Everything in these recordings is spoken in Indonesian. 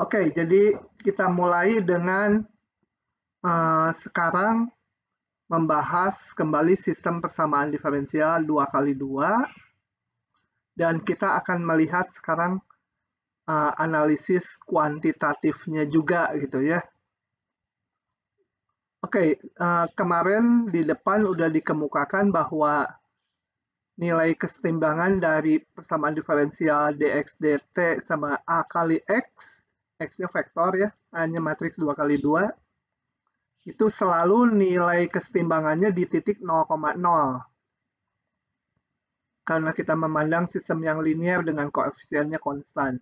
Oke, jadi kita mulai dengan sekarang membahas kembali sistem persamaan diferensial 2 kali 2, dan kita akan melihat sekarang analisis kuantitatifnya juga gitu ya. Oke, kemarin di depan udah dikemukakan bahwa nilai kesetimbangan dari persamaan diferensial dx dt sama a kali x, x-nya vektor ya, hanya matriks 2 kali 2, itu selalu nilai kesetimbangannya di titik 0,0. Karena kita memandang sistem yang linear dengan koefisiennya konstan.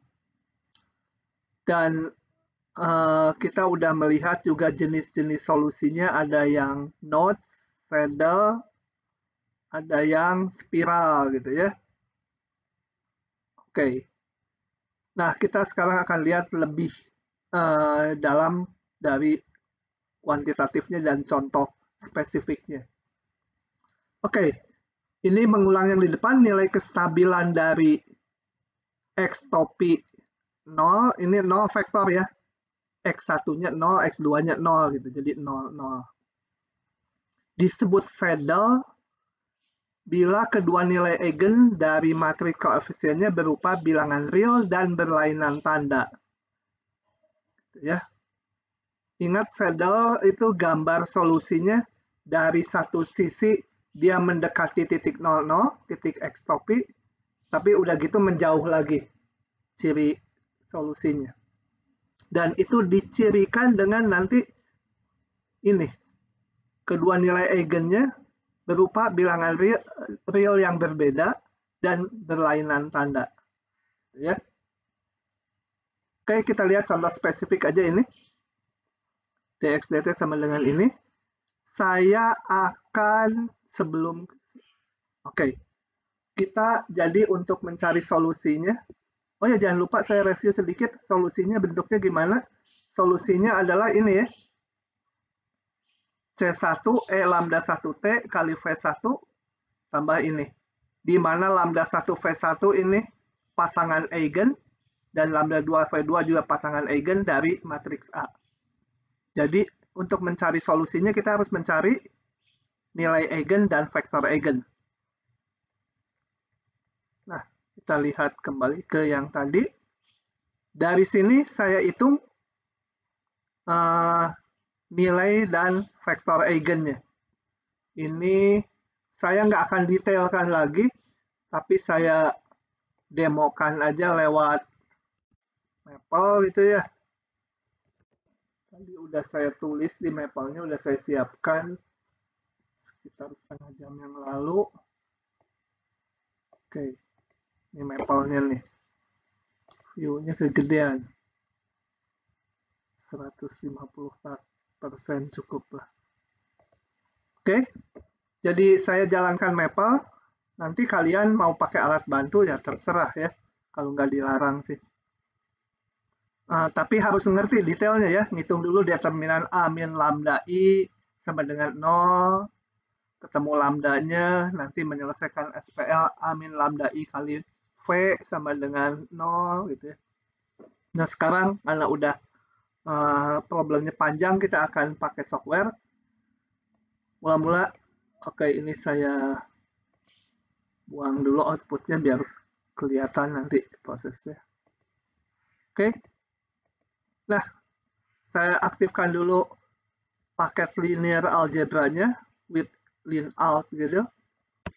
Dan kita udah melihat juga jenis-jenis solusinya, ada yang nodes, saddle, ada yang spiral gitu ya. Oke. Nah, kita sekarang akan lihat lebih dalam dari kuantitatifnya dan contoh spesifiknya. Oke, ini mengulang yang di depan, nilai kestabilan dari x topi 0, ini 0 vektor ya. X1-nya 0, X2-nya 0 gitu. Jadi 0, 0. Disebut saddle bila kedua nilai eigen dari matriks koefisiennya berupa bilangan real dan berlainan tanda. Ya. Ingat, saddle itu gambar solusinya dari satu sisi dia mendekati titik 00, titik x topi, tapi udah gitu menjauh lagi ciri solusinya. Dan itu dicirikan dengan nanti ini, kedua nilai eigennya berupa bilangan real yang berbeda dan berlainan tanda. Ya. Oke, kita lihat contoh spesifik aja ini. Dx dt sama dengan ini. Saya akan Oke, kita jadi untuk mencari solusinya. Oh ya, jangan lupa saya review sedikit solusinya bentuknya gimana. Solusinya adalah ini ya. C1 E lambda 1T kali V1 tambah ini. Di mana lambda 1 V1 ini pasangan eigen dan lambda 2 V2 juga pasangan eigen dari matriks A. Jadi untuk mencari solusinya kita harus mencari nilai eigen dan vektor eigen. Nah, kita lihat kembali ke yang tadi. Dari sini saya hitung nilai dan vektor eigennya. Ini saya nggak akan detailkan lagi, tapi saya demokan aja lewat Maple gitu ya. Tadi udah saya tulis di Maple-nya, udah saya siapkan sekitar setengah jam yang lalu. Oke, ini Maple-nya nih. View-nya kegedean. 154% cukup lah. Oke, jadi saya jalankan Maple. Nanti kalian mau pakai alat bantu ya terserah ya, kalau nggak dilarang sih. Tapi harus ngerti detailnya ya, ngitung dulu determinan A min lambda I sama dengan 0, ketemu lambdanya, nanti menyelesaikan SPL A min lambda I kali V sama dengan 0 gitu ya. Nah sekarang karena udah problemnya panjang, kita akan pakai software. Mula-mula, oke, ini saya buang dulu outputnya biar kelihatan nanti prosesnya. Oke. Nah, saya aktifkan dulu paket linear algebra-nya with linalt gitu.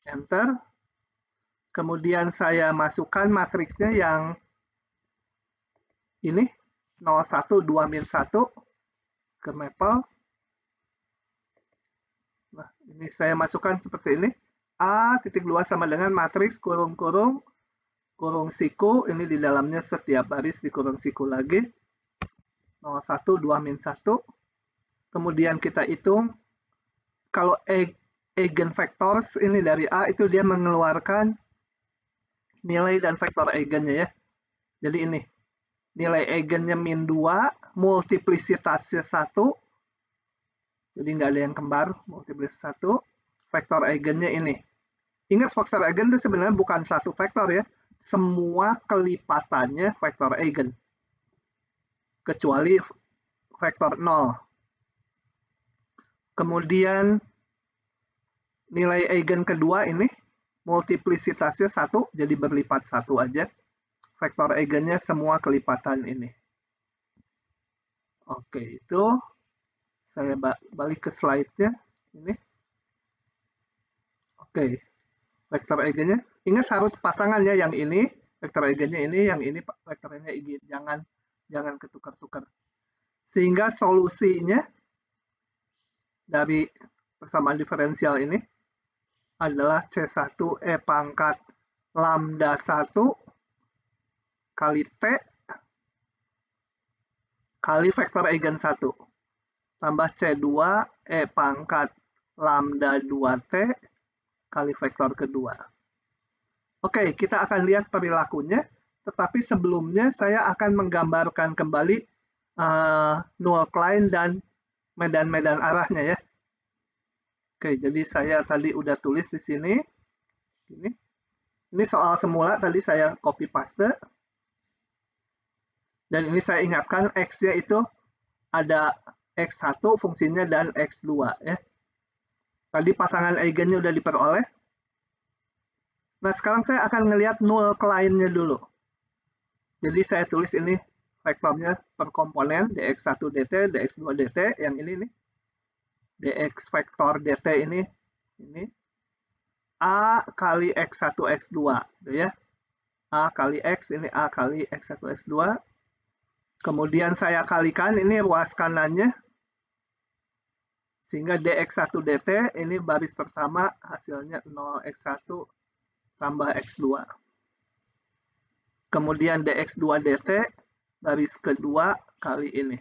Enter. Kemudian saya masukkan matriksnya yang ini 01 2 min 1 ke Maple. Nah, ini saya masukkan seperti ini. A titik 2 sama dengan matriks kurung-kurung kurung siku, ini di dalamnya setiap baris dikurung siku lagi. 01 2 min 1. Kemudian kita hitung kalau eigenvectors ini dari A itu dia mengeluarkan nilai dan vektor eigennya ya. Jadi ini nilai eigennya min 2, multiplisitasnya 1. Jadi nggak ada yang kembar, multiplitas 1. Vektor eigennya ini. Ingat, vektor eigen itu sebenarnya bukan satu vektor ya. Semua kelipatannya vektor eigen. kecuali vektor 0. Kemudian nilai eigen kedua ini multiplisitasnya 1, jadi berlipat 1 aja. Vektor eigennya semua kelipatan ini. Oke, itu saya balik ke slide-nya. Ini. Oke, vektor eigennya. Ingat harus pasangannya yang ini, vektor eigennya ini, yang ini vektornya ini. Jangan ketukar-tukar. Sehingga solusinya dari persamaan diferensial ini adalah C1 E pangkat lambda 1 kali T kali vektor eigen 1 tambah C2 E pangkat lambda 2T kali vektor kedua. Oke, kita akan lihat perilakunya, tetapi sebelumnya saya akan menggambarkan kembali null Klein dan medan-medan arahnya ya. Oke, jadi saya tadi udah tulis di sini. Ini soal semula tadi saya copy paste. Dan ini saya ingatkan X-nya itu ada X1 fungsinya dan X2 ya. Tadi pasangan eigennya udah diperoleh. Nah, sekarang saya akan ngelihat null Klein-nya dulu. Jadi saya tulis ini vektornya per komponen dx1 dt, dx2 dt, yang ini nih. Dx vektor dt ini A kali x1 x2 gitu ya. A kali x, ini A kali x1 x2. Kemudian saya kalikan ini ruas kanannya. Sehingga dx1 dt ini baris pertama hasilnya 0x1 tambah x2. Kemudian dx2 dt baris kedua kali ini.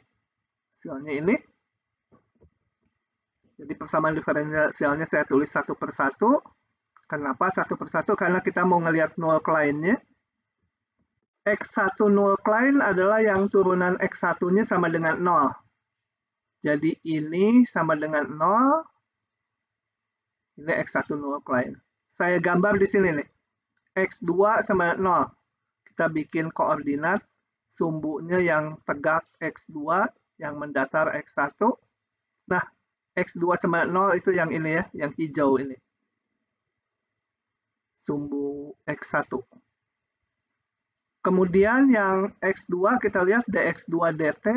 Hasilnya ini. Jadi persamaan diferensialnya saya tulis satu per satu. Kenapa satu per satu? Karena kita mau ngelihat null Klein-nya. X1 null Klein adalah yang turunan X1-nya sama dengan 0. Jadi ini sama dengan 0. Ini X1 null Klein. Saya gambar di sini nih. X2 sama 0. Kita bikin koordinat sumbunya yang tegak X2, yang mendatar X1. Nah, X2 sama 0 itu yang ini ya, yang hijau ini. Sumbu X1. Kemudian yang X2 kita lihat dx2 dt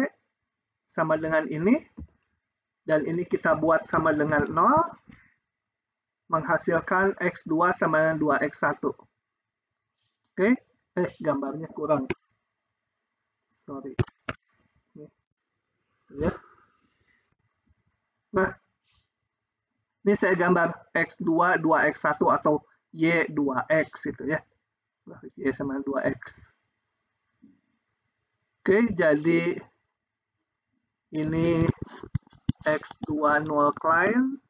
sama dengan ini. Dan ini kita buat sama dengan 0. Menghasilkan X2 sama dengan 2X1. Oke, gambarnya kurang. Sorry. Ya. Nah, ini saya gambar X2, 2X1 atau Y 2X gitu ya. Y sama 2X. Oke, jadi ini X2 null Klein.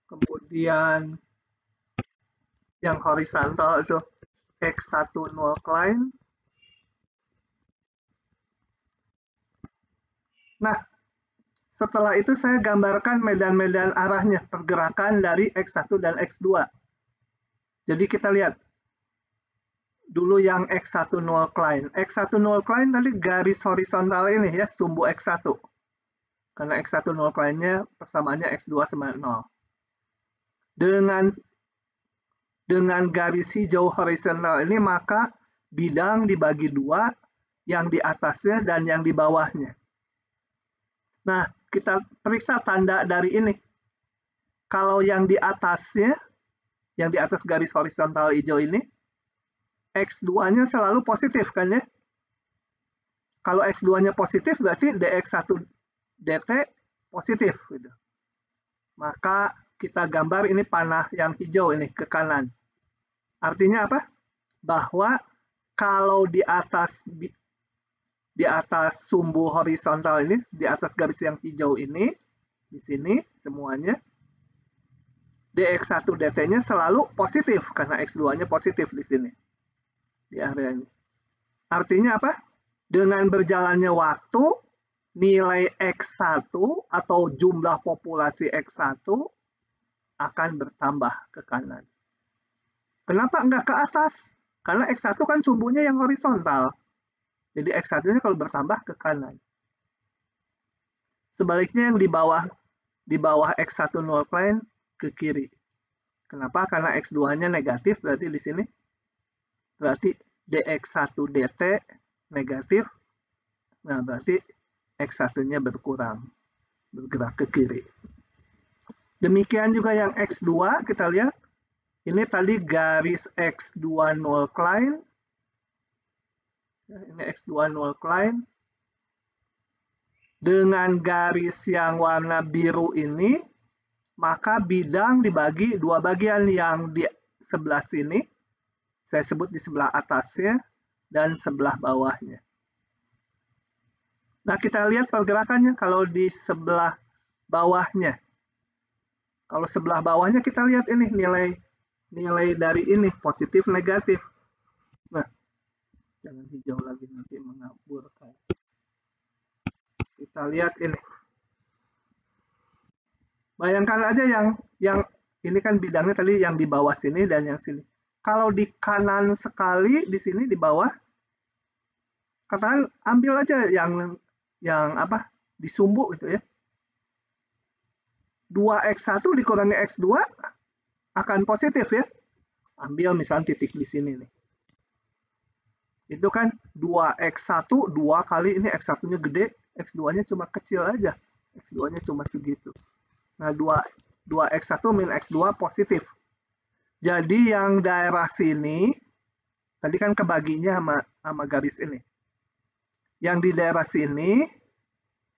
Kemudian yang horizontal itu X1 null Klein. Nah, setelah itu saya gambarkan medan-medan arahnya, pergerakan dari X1 dan X2. Jadi kita lihat dulu yang X1 null Klein. X1 null Klein tadi garis horizontal ini ya, sumbu X1. Karena X1 null Klein-nya persamaannya X2 sama 0. Dengan garis hijau horizontal ini maka bidang dibagi dua, yang di atasnya dan yang di bawahnya. Nah, kita periksa tanda dari ini. Kalau yang di atasnya, yang di atas garis horizontal hijau ini, X2-nya selalu positif kan ya? Kalau X2-nya positif berarti dx1 dt positif gitu. Maka kita gambar ini panah yang hijau ini ke kanan. Artinya apa? Bahwa kalau di atas sumbu horizontal ini, di atas garis yang hijau ini, di sini semuanya, dx1 dt-nya selalu positif karena x2-nya positif di sini. Di area ini. Artinya apa? Dengan berjalannya waktu, nilai x1 atau jumlah populasi x1 akan bertambah ke kanan. Kenapa enggak ke atas? Karena x1 kan sumbunya yang horizontal. Jadi X1-nya kalau bertambah ke kanan. Sebaliknya yang di bawah X1 null client ke kiri. Kenapa? Karena X2-nya negatif, berarti di sini berarti dx1 dt negatif. Nah, berarti X1-nya berkurang, bergerak ke kiri. Demikian juga yang X2, kita lihat. Ini tadi garis X2 null client. Ini X2 null client. Dengan garis yang warna biru ini, maka bidang dibagi dua bagian, yang di sebelah sini, saya sebut di sebelah atasnya, dan sebelah bawahnya. Nah, kita lihat pergerakannya kalau di sebelah bawahnya. Kalau sebelah bawahnya kita lihat ini nilai dari ini, positif, negatif. Nah, jangan hijau lagi, nanti mengaburkan. Kita lihat ini. Bayangkan aja yang ini kan bidangnya tadi yang di bawah sini dan yang sini. Kalau di kanan sekali di sini di bawah, katakan ambil aja yang apa? Disumbu gitu ya. 2x1 dikurangi x2 akan positif ya. Ambil misalnya titik di sini nih. Itu kan 2x1, 2 kali ini x1-nya gede, x2-nya cuma kecil aja. X2-nya cuma segitu. Nah, 2x1 min x2 positif. Jadi yang daerah sini, tadi kan kebaginya sama garis ini. Yang di daerah sini,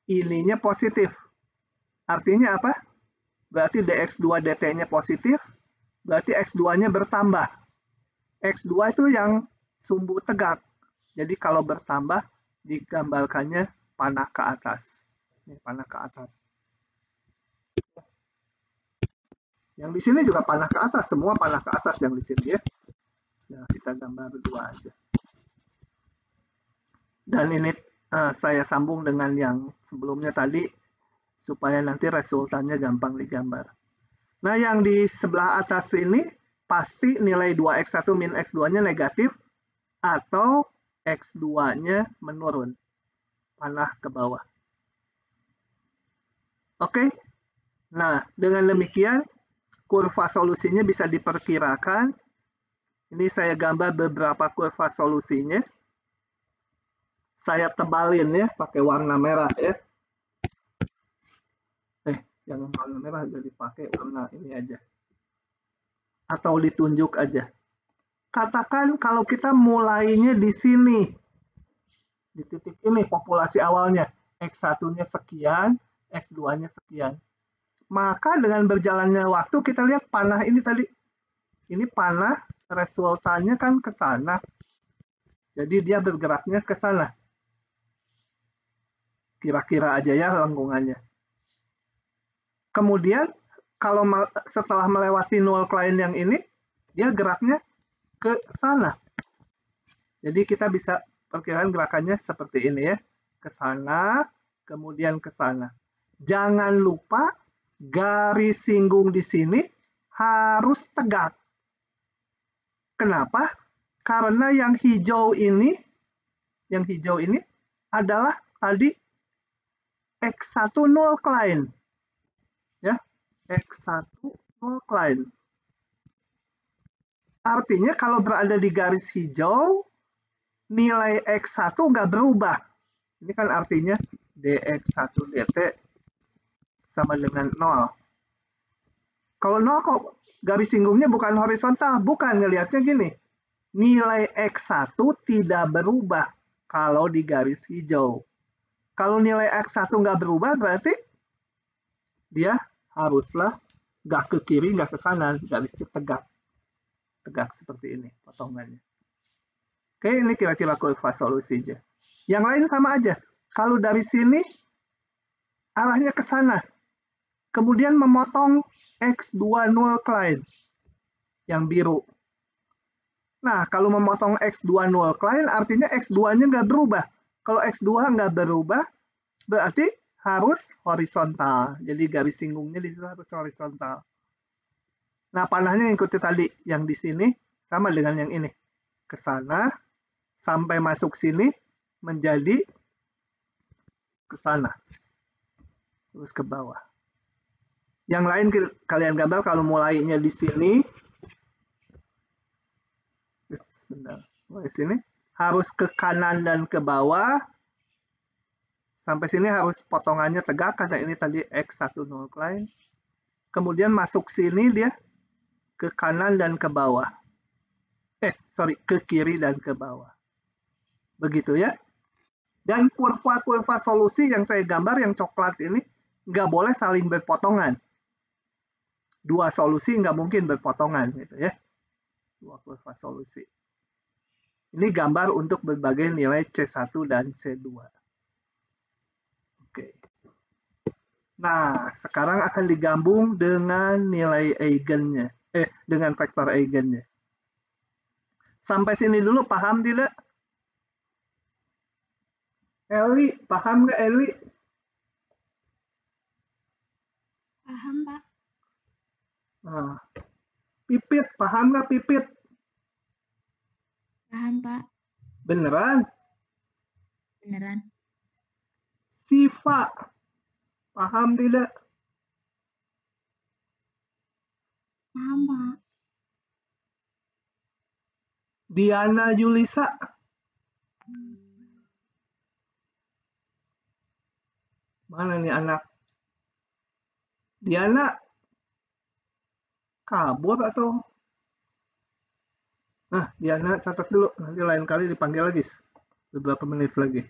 ininya positif. Artinya apa? Berarti dx2 dt-nya positif, berarti x2-nya bertambah. X2 itu yang sumbu tegak. Jadi kalau bertambah, digambarkannya panah ke atas. Ini panah ke atas. Yang di sini juga panah ke atas, semua panah ke atas yang di sini ya. Nah, kita gambar berdua aja. Dan ini saya sambung dengan yang sebelumnya tadi, supaya nanti resultannya gampang digambar. Nah, yang di sebelah atas ini, pasti nilai 2x1 min x2-nya negatif, atau x2-nya menurun, panah ke bawah. Oke, nah dengan demikian, kurva solusinya bisa diperkirakan. Ini saya gambar beberapa kurva solusinya. Saya tebalin ya, pakai warna merah ya. Jangan warna merah, jadi pakai warna ini aja. Atau ditunjuk aja. Katakan kalau kita mulainya di sini. Di titik ini populasi awalnya. X1-nya sekian, X2-nya sekian. Maka dengan berjalannya waktu kita lihat panah ini tadi. Ini panah resultannya kan ke sana. Jadi dia bergeraknya ke sana. Kira-kira aja ya lengkungannya. Kemudian kalau setelah melewati null client yang ini, dia geraknya ke sana. Jadi kita bisa perkirakan gerakannya seperti ini ya. Ke sana, kemudian ke sana. Jangan lupa garis singgung di sini harus tegak. Kenapa? Karena yang hijau ini adalah tadi X1 null client. Ya, X1 null client. Artinya kalau berada di garis hijau, nilai X1 nggak berubah. Ini kan artinya dx1 dt sama dengan 0. Kalau 0 kok garis singgungnya bukan horizontal, bukan, ngelihatnya gini. Nilai X1 tidak berubah kalau di garis hijau. Kalau nilai X1 nggak berubah, berarti dia haruslah nggak ke kiri, nggak ke kanan, garisnya tegak. Tegak seperti ini potongannya. Oke, ini kira-kira kurva solusinya. Yang lain sama aja. Kalau dari sini, arahnya ke sana. Kemudian memotong X2 null client yang biru. Nah, kalau memotong X2 null client, artinya X2-nya nggak berubah. Kalau X2 nggak berubah, berarti harus horizontal. Jadi garis singgungnya di situ harus horizontal. Nah, panahnya ikuti tadi. Yang di sini sama dengan yang ini. Ke sana, sampai masuk sini, menjadi ke sana, terus ke bawah. Yang lain kalian gambar kalau mulainya di sini, sebentar, mulai sini harus ke kanan dan ke bawah. Sampai sini harus potongannya tegak karena ini tadi X10 line. Kemudian masuk sini dia ke kanan dan ke bawah. Ke kiri dan ke bawah. Begitu ya. Dan kurva-kurva solusi yang saya gambar yang coklat ini nggak boleh saling berpotongan. Dua solusi nggak mungkin berpotongan gitu ya. Dua kurva solusi. Ini gambar untuk berbagai nilai C1 dan C2. Oke. Nah, sekarang akan digabung dengan nilai eigennya. Dengan vektor eigennya. Sampai sini dulu paham tidak? Eli, paham nggak Eli? Paham, Pak. Nah, Pipit, paham nggak Pipit? Paham, Pak. Beneran? Beneran. Siva, paham tidak? Paham, Pak. Diana Yulisa? Mana nih anak? Diana kabur atau? Nah, Diana catat dulu. Nanti lain kali dipanggil lagi. Beberapa menit lagi.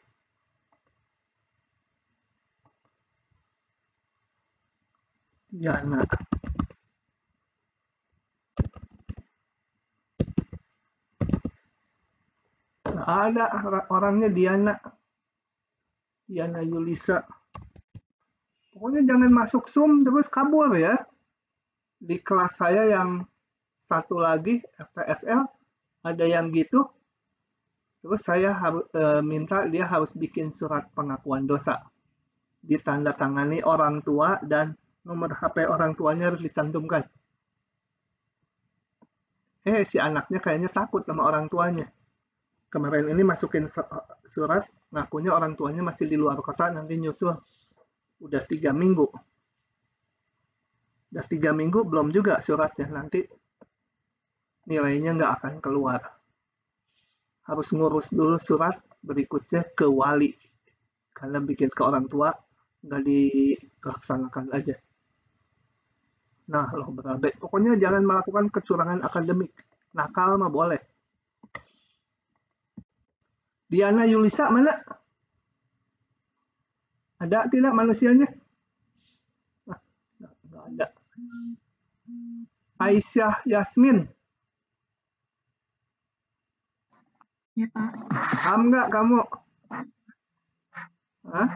Diana. Nggak ada orangnya Diana. Diana Yulisa. Pokoknya jangan masuk Zoom terus kabur ya. Di kelas saya yang satu lagi, FTSL, ada yang gitu. Terus saya harus minta dia harus bikin surat pengakuan dosa. Ditandatangani orang tua dan nomor HP orang tuanya harus dicantumkan. Si anaknya kayaknya takut sama orang tuanya. Kemarin ini masukin surat, ngakunya orang tuanya masih di luar kota, nanti nyusul. Udah 3 minggu. Udah 3 minggu belum juga suratnya, nanti nilainya nggak akan keluar. Harus ngurus dulu surat, berikutnya ke wali. Karena bikin ke orang tua, nggak dilaksanakan aja. Nah, loh berabe. Pokoknya jangan melakukan kecurangan akademik. Nakal mah boleh. Diana Yulisa mana? Ada tidak manusianya? Nah, nggak ada. Aisyah Yasmin. Ya, Pak. Paham nggak kamu? Hah?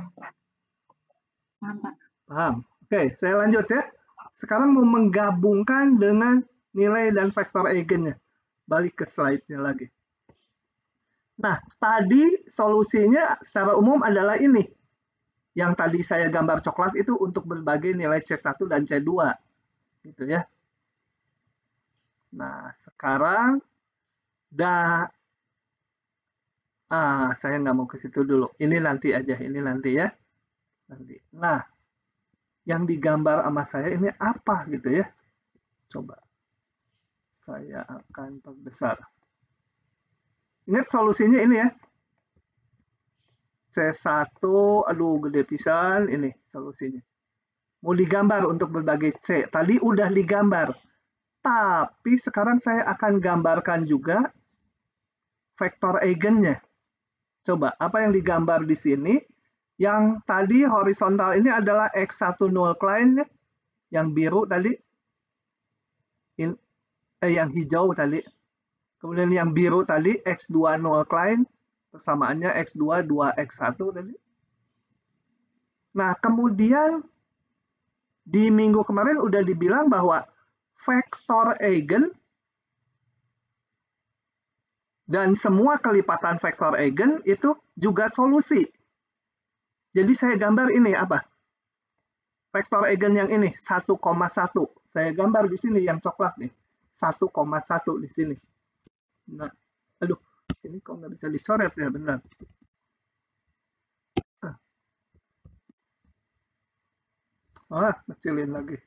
Paham, Pak. Paham. Oke, saya lanjut ya. Sekarang mau menggabungkan dengan nilai dan vektor eigennya. Balik ke slide-nya lagi. Nah, tadi solusinya secara umum adalah ini. Yang tadi saya gambar coklat itu untuk berbagai nilai C1 dan C2. Gitu ya. Nah, sekarang saya nggak mau ke situ dulu. Ini nanti aja, ini nanti ya. Nanti. Nah, yang digambar sama saya ini apa gitu ya? Coba. Saya akan perbesar. Ingat solusinya ini ya. C1, aduh gede pisan, ini solusinya. Mau digambar untuk berbagai C. Tadi udah digambar. Tapi sekarang saya akan gambarkan juga vektor eigennya. Coba, apa yang digambar di sini? Yang tadi horizontal ini adalah X10 line ya. Yang biru tadi. Yang hijau tadi. Kemudian yang biru tadi X20 line. Persamaannya X2, 2X1 tadi. Nah, kemudian di minggu kemarin udah dibilang bahwa vektor eigen dan semua kelipatan vektor eigen itu juga solusi. Jadi saya gambar ini apa? Vektor eigen yang ini 1,1. Saya gambar di sini yang coklat nih. 1,1 di sini. Nah, aduh, ini kok nggak bisa dicoret ya, benar. Kecilin lagi.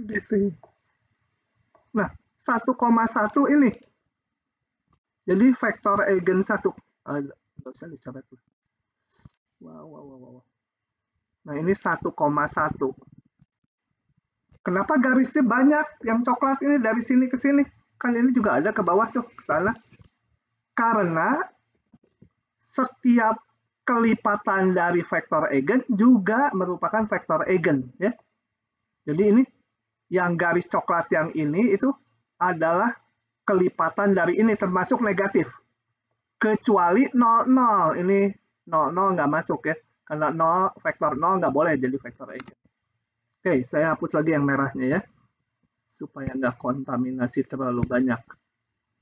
Gede sih. Nah, 1,1 ini. Jadi vektor eigen 1. Nggak usah dicoret. Wow. Nah, ini 1,1. Kenapa garisnya banyak? Yang coklat ini dari sini ke sini. Kan ini juga ada ke bawah tuh, ke sana. Karena setiap kelipatan dari vektor eigen juga merupakan vektor eigen, ya. Jadi ini yang garis coklat yang ini itu adalah kelipatan dari ini termasuk negatif. Kecuali 0,0. Ini 0,0 nggak masuk ya. Karena 0, vektor 0 nggak boleh jadi vektor eigen. Oke, saya hapus lagi yang merahnya ya. Supaya nggak kontaminasi terlalu banyak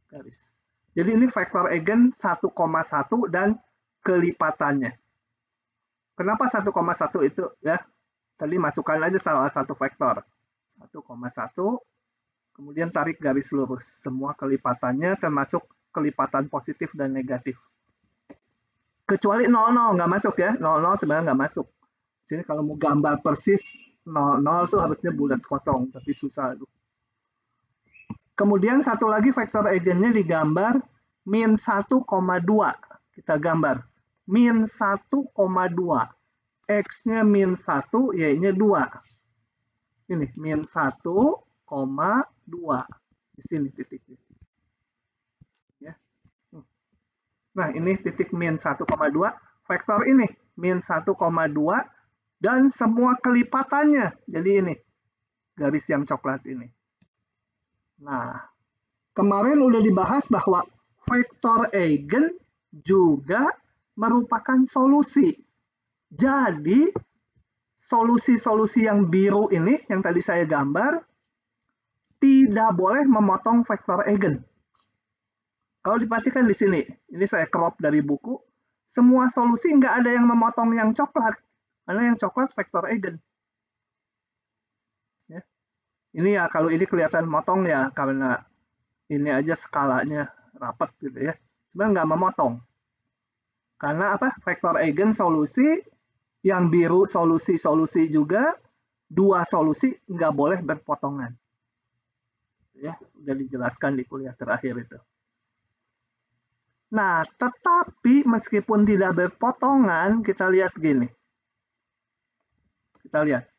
garis. Jadi ini vektor eigen 1,1 dan kelipatannya. Kenapa 1,1 itu ya? Tadi masukkan aja salah satu vektor. 1,1, kemudian tarik garis lurus. Semua kelipatannya termasuk kelipatan positif dan negatif. Kecuali 00 nggak masuk ya. 00 sebenarnya nggak masuk. Sini kalau mau gambar persis 00 itu harusnya bulat kosong, tapi susah. Kemudian satu lagi vektor eigennya digambar min 1,2. Kita gambar min 1,2. X-nya min 1, Y-nya 2. Ini min 1,2. Di sini titiknya. Ya. Nah, ini titik min 1,2. Vektor ini min 1,2 dan semua kelipatannya. Jadi ini garis yang coklat ini. Nah, kemarin udah dibahas bahwa vektor eigen juga merupakan solusi. Jadi, solusi-solusi yang biru ini, yang tadi saya gambar, tidak boleh memotong vektor eigen. Kalau diperhatikan di sini, ini saya crop dari buku, semua solusi nggak ada yang memotong yang coklat, karena yang coklat vektor eigen. Ya. Ini ya, kalau ini kelihatan motong ya, karena ini aja skalanya rapat gitu ya. Sebenarnya nggak memotong. Karena apa? Vektor eigen solusi, yang biru solusi-solusi juga, dua solusi nggak boleh berpotongan. Ya, udah dijelaskan di kuliah terakhir itu. Nah, tetapi meskipun tidak berpotongan, kita lihat gini. Kita lihat.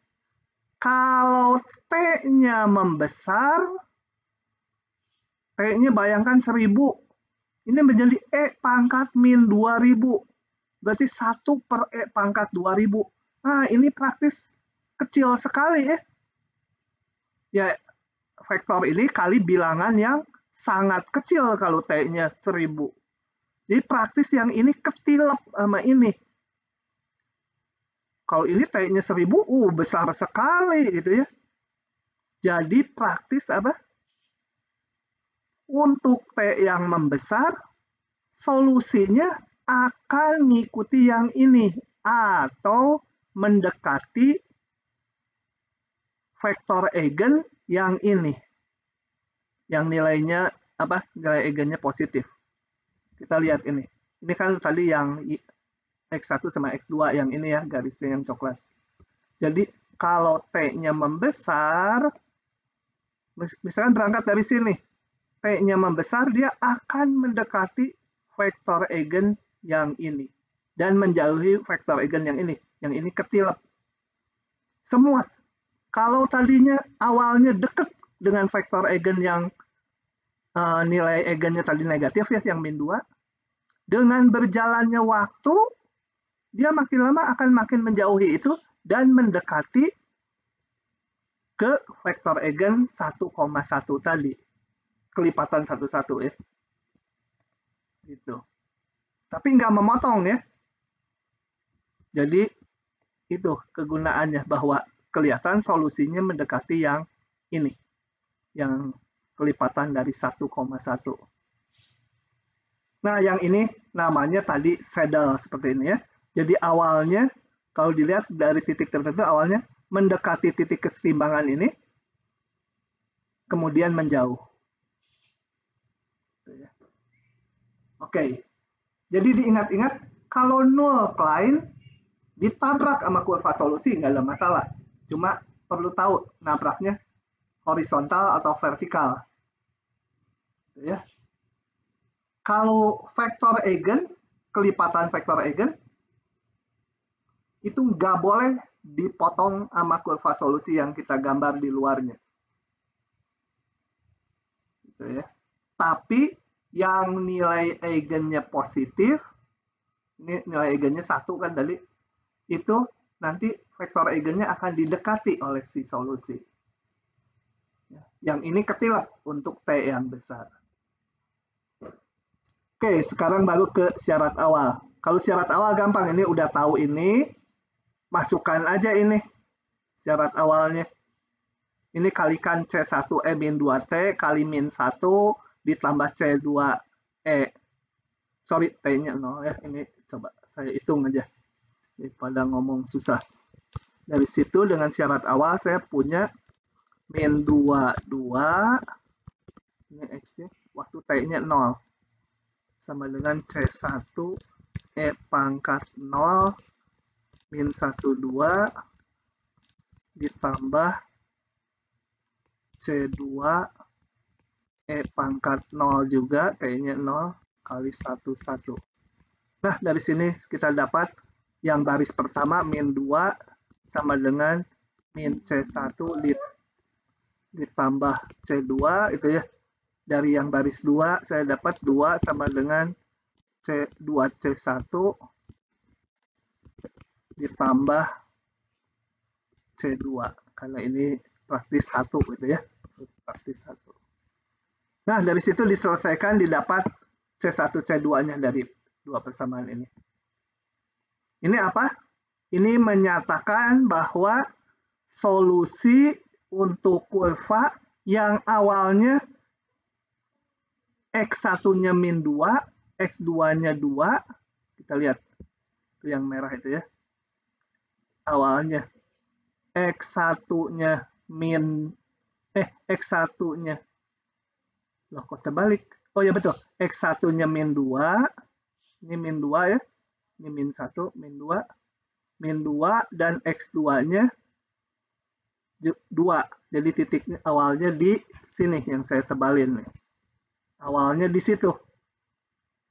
Kalau T-nya membesar, T-nya bayangkan 1000. Ini menjadi E pangkat min 2000. Berarti 1 per E pangkat 2000. Nah, ini praktis kecil sekali ya. Ya, vektor ini kali bilangan yang sangat kecil kalau T-nya 1000. Jadi praktis yang ini ketilep sama ini. Kalau ini T-nya 1000, besar sekali gitu ya. Jadi praktis apa? Untuk T yang membesar, solusinya akan mengikuti yang ini atau mendekati vektor eigen yang ini. Yang nilainya apa? Nilai eigennya positif. Kita lihat ini. Ini kan tadi yang X1 sama X2 yang ini ya, garisnya yang coklat. Jadi kalau T-nya membesar, misalkan berangkat dari sini, T-nya membesar, dia akan mendekati vektor eigen yang ini. Dan menjauhi vektor eigen yang ini. Yang ini ketilep. Semua. Kalau tadinya awalnya dekat dengan vektor eigen yang nilai eigennya tadi negatif ya, yang min 2, dengan berjalannya waktu, dia makin lama akan makin menjauhi itu dan mendekati ke vektor eigen 1,1 tadi. Kelipatan 1,1 ya. Gitu. Tapi nggak memotong ya. Jadi itu kegunaannya, bahwa kelihatan solusinya mendekati yang ini. Yang kelipatan dari 1,1. Nah, yang ini namanya tadi saddle seperti ini ya. Jadi awalnya, kalau dilihat dari titik tertentu, awalnya mendekati titik kesetimbangan ini, kemudian menjauh. Oke. Jadi diingat-ingat, kalau null Klein ditabrak sama kurva solusi nggak ada masalah. Cuma perlu tahu nabraknya horizontal atau vertikal. Ya. Kalau vektor eigen, kelipatan vektor eigen, itu nggak boleh dipotong sama kurva solusi yang kita gambar di luarnya. Gitu ya. Tapi yang nilai eigennya positif, ini nilai eigennya 1 kan tadi, itu nanti vektor eigennya akan didekati oleh si solusi. Yang ini ketilap untuk T yang besar. Oke, sekarang baru ke syarat awal. Kalau syarat awal gampang, ini udah tahu ini, masukkan aja ini syarat awalnya. Ini kalikan C1E min 2T kali min 1 ditambah C2E. Sorry, T-nya 0 ya. Ini coba saya hitung aja. Daripada ngomong susah. Dari situ dengan syarat awal saya punya min 2, ini X-nya, waktu T-nya 0. Sama dengan C1 E pangkat 0 min 1, 2 ditambah C2 E pangkat 0 juga, T-nya 0 kali 1, 1. Nah, dari sini kita dapat yang baris pertama min 2 sama dengan min C1 ditambah C2 itu ya. Dari yang baris 2 saya dapat 2 sama dengan C2C1 ditambah C2 karena ini praktis 1 gitu ya. Praktis 1. Nah, dari situ diselesaikan didapat C1 C2-nya dari dua persamaan ini. Ini apa? Ini menyatakan bahwa solusi untuk kurva yang awalnya X1-nya min 2, X2-nya 2, kita lihat itu yang merah itu ya. Awalnya X1-nya min X1-nya loh kok terbalik. Oh ya betul, X1-nya min 2, ini min 2 ya. Ini min 1, min 2, min 2 dan X2-nya 2. Jadi titiknya awalnya di sini yang saya tebalin nih. Awalnya di situ.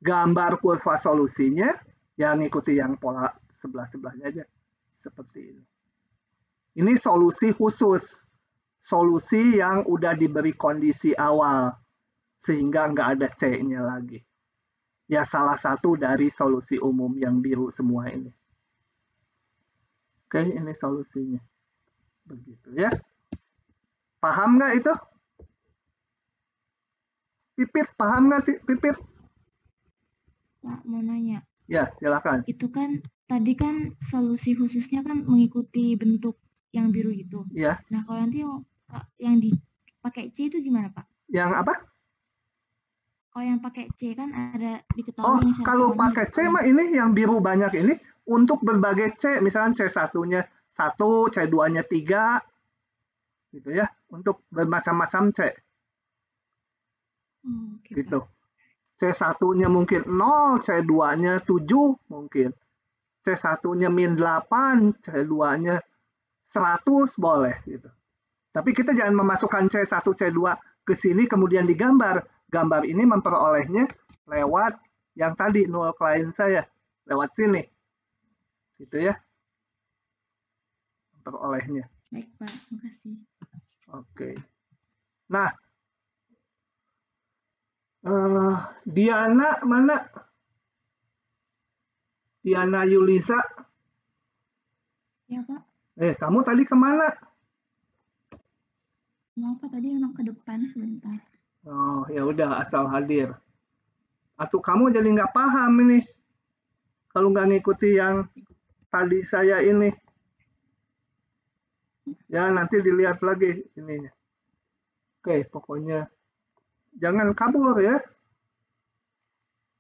Gambar kurva solusinya yang ngikuti yang pola sebelah-sebelahnya aja. Seperti ini. Ini solusi khusus. Solusi yang udah diberi kondisi awal. Sehingga nggak ada C-nya lagi. Ya salah satu dari solusi umum yang biru semua ini. Oke, ini solusinya. Begitu ya. Paham nggak itu? Pipit, paham nggak Pipit? Pak, mau nanya. Ya, silakan. Itu kan tadi kan solusi khususnya kan mengikuti bentuk yang biru itu. Ya. Nah, kalau nanti yang dipakai C itu gimana, Pak? Yang apa? Kalau yang pakai C kan ada diketahui. Oh, kalau pakai C mah ini yang biru banyak ini untuk berbagai C, misalnya C1-nya 1, C2-nya 3, gitu ya, untuk bermacam-macam C. Okay, gitu. C1-nya mungkin 0, C2-nya 7 mungkin. C1-nya min 8, C2-nya 100 boleh gitu. Tapi kita jangan memasukkan C1, C2 ke sini kemudian digambar. Gambar ini memperolehnya lewat yang tadi null Klein saya, lewat sini. Gitu ya. Memperolehnya. Baik, Pak. Terima kasih. Oke. Nah, Diana mana? Diana Yulisa. Ya, Pak. Kamu tadi kemana? Mau Pak, tadi memang ke depan sebentar. Oh, ya udah asal hadir. Atau kamu jadi nggak paham ini. Kalau nggak ngikuti yang tadi saya ini. Ya, nanti dilihat lagi ininya. Oke, pokoknya jangan kabur ya.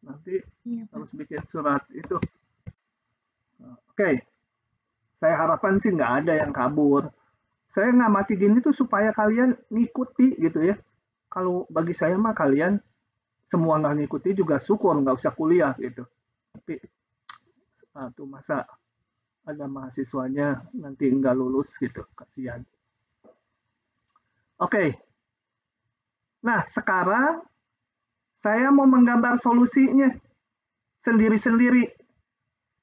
Nanti harus bikin surat itu. Oke. Saya harapkan sih nggak ada yang kabur. Saya ngamati gini tuh supaya kalian ngikuti gitu ya. Kalau bagi saya mah kalian semua nggak ngikuti juga syukur, nggak usah kuliah gitu. Tapi tuh masa ada mahasiswanya nanti nggak lulus gitu, kasihan. Oke. Nah, sekarang saya mau menggambar solusinya sendiri-sendiri.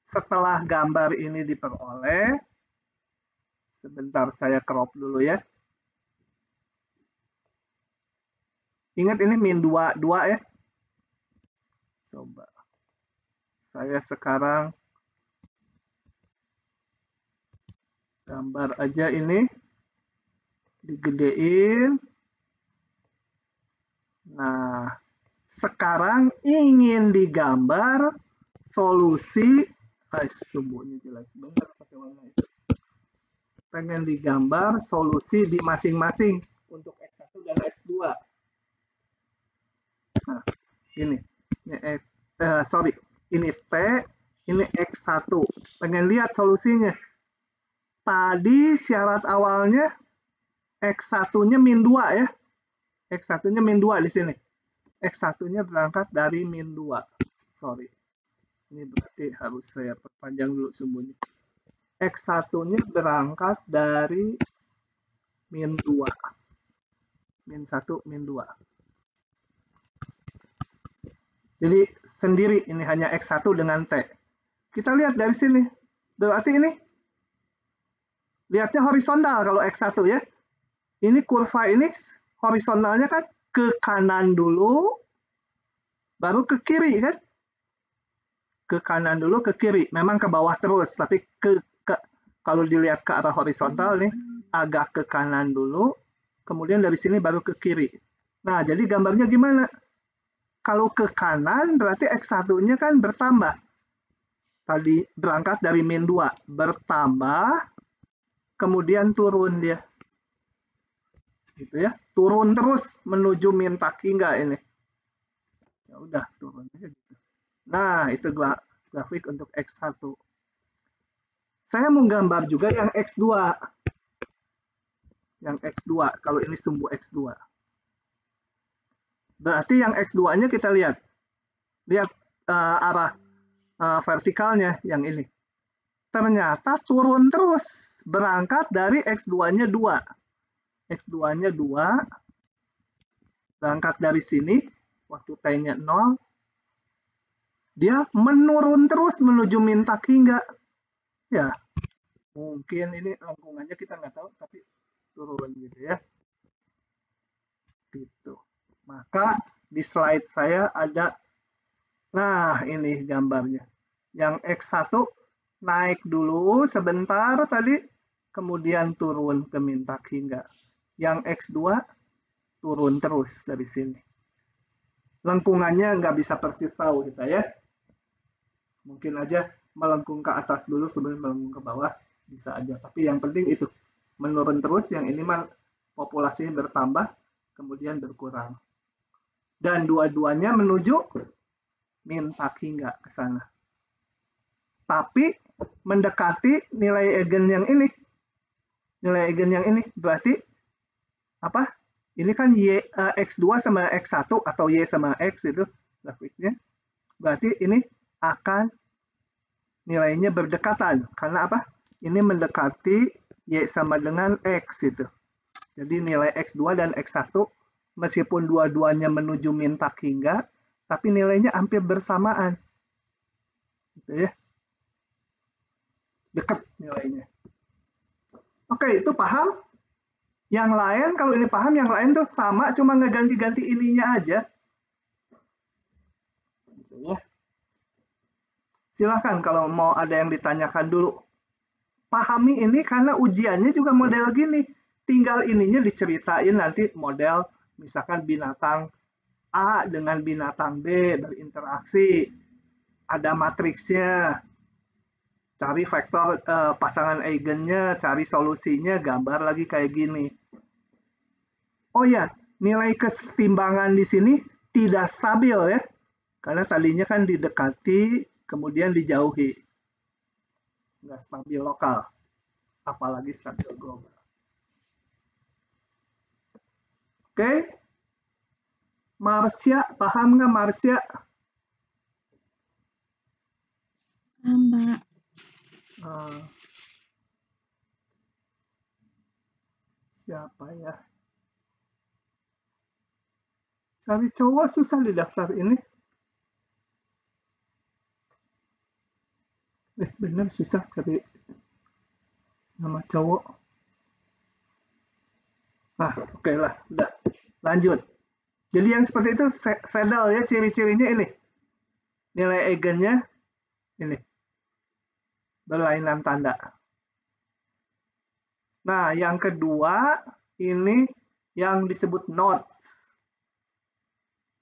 Setelah gambar ini diperoleh, sebentar saya crop dulu ya. Ingat ini min 2 ya. Coba. Saya sekarang gambar aja ini. Digedein. Nah, sekarang ingin digambar solusi, sumbunya jelek banget pakai warna itu. Pengen digambar solusi di masing-masing untuk X1 dan X2. Nah, ini ini T, ini X1. Pengen lihat solusinya. Tadi syarat awalnya X1-nya min 2 ya. X1-nya min 2 di sini. X1-nya berangkat dari min 2. Sorry. Ini berarti harus saya perpanjang dulu sumbunya. X1-nya berangkat dari min 2. Min 1, min 2. Jadi sendiri ini hanya X1 dengan T. Kita lihat dari sini. Berarti ini lihatnya horizontal kalau X1 ya. Ini kurva ini horizontalnya kan ke kanan dulu, baru ke kiri kan. Ke kanan dulu, ke kiri. Memang ke bawah terus, tapi kalau dilihat ke arah horizontal nih, agak ke kanan dulu, kemudian dari sini baru ke kiri. Nah, jadi gambarnya gimana? Kalau ke kanan berarti X1-nya kan bertambah. Tadi berangkat dari min 2, bertambah, kemudian turun dia. Gitu ya. Turun terus menuju min tak hingga ini. Ya udah, turun aja gitu. Nah, itu grafik untuk X1. Saya mau gambar juga yang X2. Yang X2, kalau ini sumbu X2. Berarti yang X2-nya kita lihat. Lihat arah vertikalnya yang ini. Ternyata turun terus. Berangkat dari X2-nya 2. X2-nya 2. Berangkat dari sini. Waktu T-nya 0. Dia menurun terus menuju min tak hingga. Ya, mungkin ini lengkungannya kita nggak tahu, tapi turun gitu ya. Gitu. Maka di slide saya ada, nah ini gambarnya. Yang X1 naik dulu sebentar tadi, kemudian turun ke min tak hingga. Yang X2 turun terus dari sini. Lengkungannya nggak bisa persis tahu kita ya. Mungkin aja melengkung ke atas dulu sebelum melengkung ke bawah, bisa aja. Tapi yang penting itu, menurun terus, yang ini populasinya bertambah, kemudian berkurang. Dan dua-duanya menuju min tak hingga ke sana. Tapi mendekati nilai eigen yang ini. Nilai eigen yang ini berarti apa? Ini kan X2 sama X1 atau Y sama X itu grafiknya. Berarti ini akan nilainya berdekatan. Karena apa? Ini mendekati Y sama dengan X itu. Jadi nilai X2 dan X1 meskipun dua-duanya menuju min tak hingga, tapi nilainya hampir bersamaan. Gitu ya. Dekat nilainya. Oke, itu paham? Yang lain, kalau ini paham, yang lain tuh sama, cuma ngeganti-ganti ininya aja. Gitu ya. Silahkan kalau mau ada yang ditanyakan dulu. Pahami ini karena ujiannya juga model gini. Tinggal ininya diceritain nanti model misalkan binatang A dengan binatang B berinteraksi. Ada matriksnya. Cari vektor pasangan eigennya, cari solusinya, gambar lagi kayak gini. Oh ya, nilai kesetimbangan di sini tidak stabil ya. Karena tadinya kan didekati, kemudian dijauhi. Nggak stabil lokal, apalagi stabil global. Oke, Marsha, paham nggak Marsha? Mbak. Siapa ya? Cari cowok susah di daftar ini. Bener susah cari nama cowok. Oke lah, udah lanjut. Jadi yang seperti itu saddle ya, ciri-cirinya ini. Nilai eigennya ini. Berlainan tanda. Nah, yang kedua ini yang disebut nodes.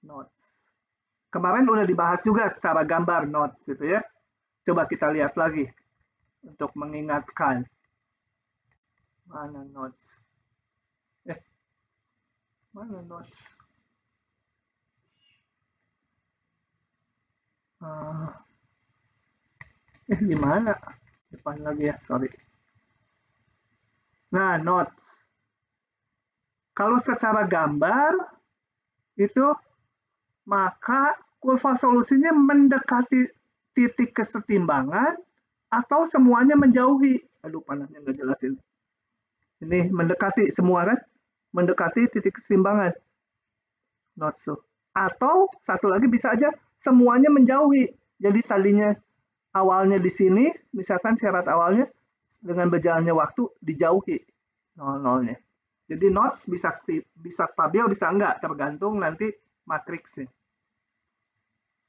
Nodes. Kemarin udah dibahas juga secara gambar nodes itu ya. Coba kita lihat lagi untuk mengingatkan. Mana nodes? Mana nodes? Di mana? Depan lagi ya, sorry. Nah, nodes. Kalau secara gambar itu maka kurva solusinya mendekati titik kesetimbangan atau semuanya menjauhi. Aduh, panahnya nggak jelasin. Ini mendekati semua kan? Mendekati titik kesetimbangan. Nodes tuh. Atau satu lagi bisa aja semuanya menjauhi. Jadi tadinya awalnya di sini, misalkan syarat awalnya dengan berjalannya waktu dijauhi 0,0-nya. Jadi nodes bisa stabil, bisa enggak, tergantung nanti matriksnya.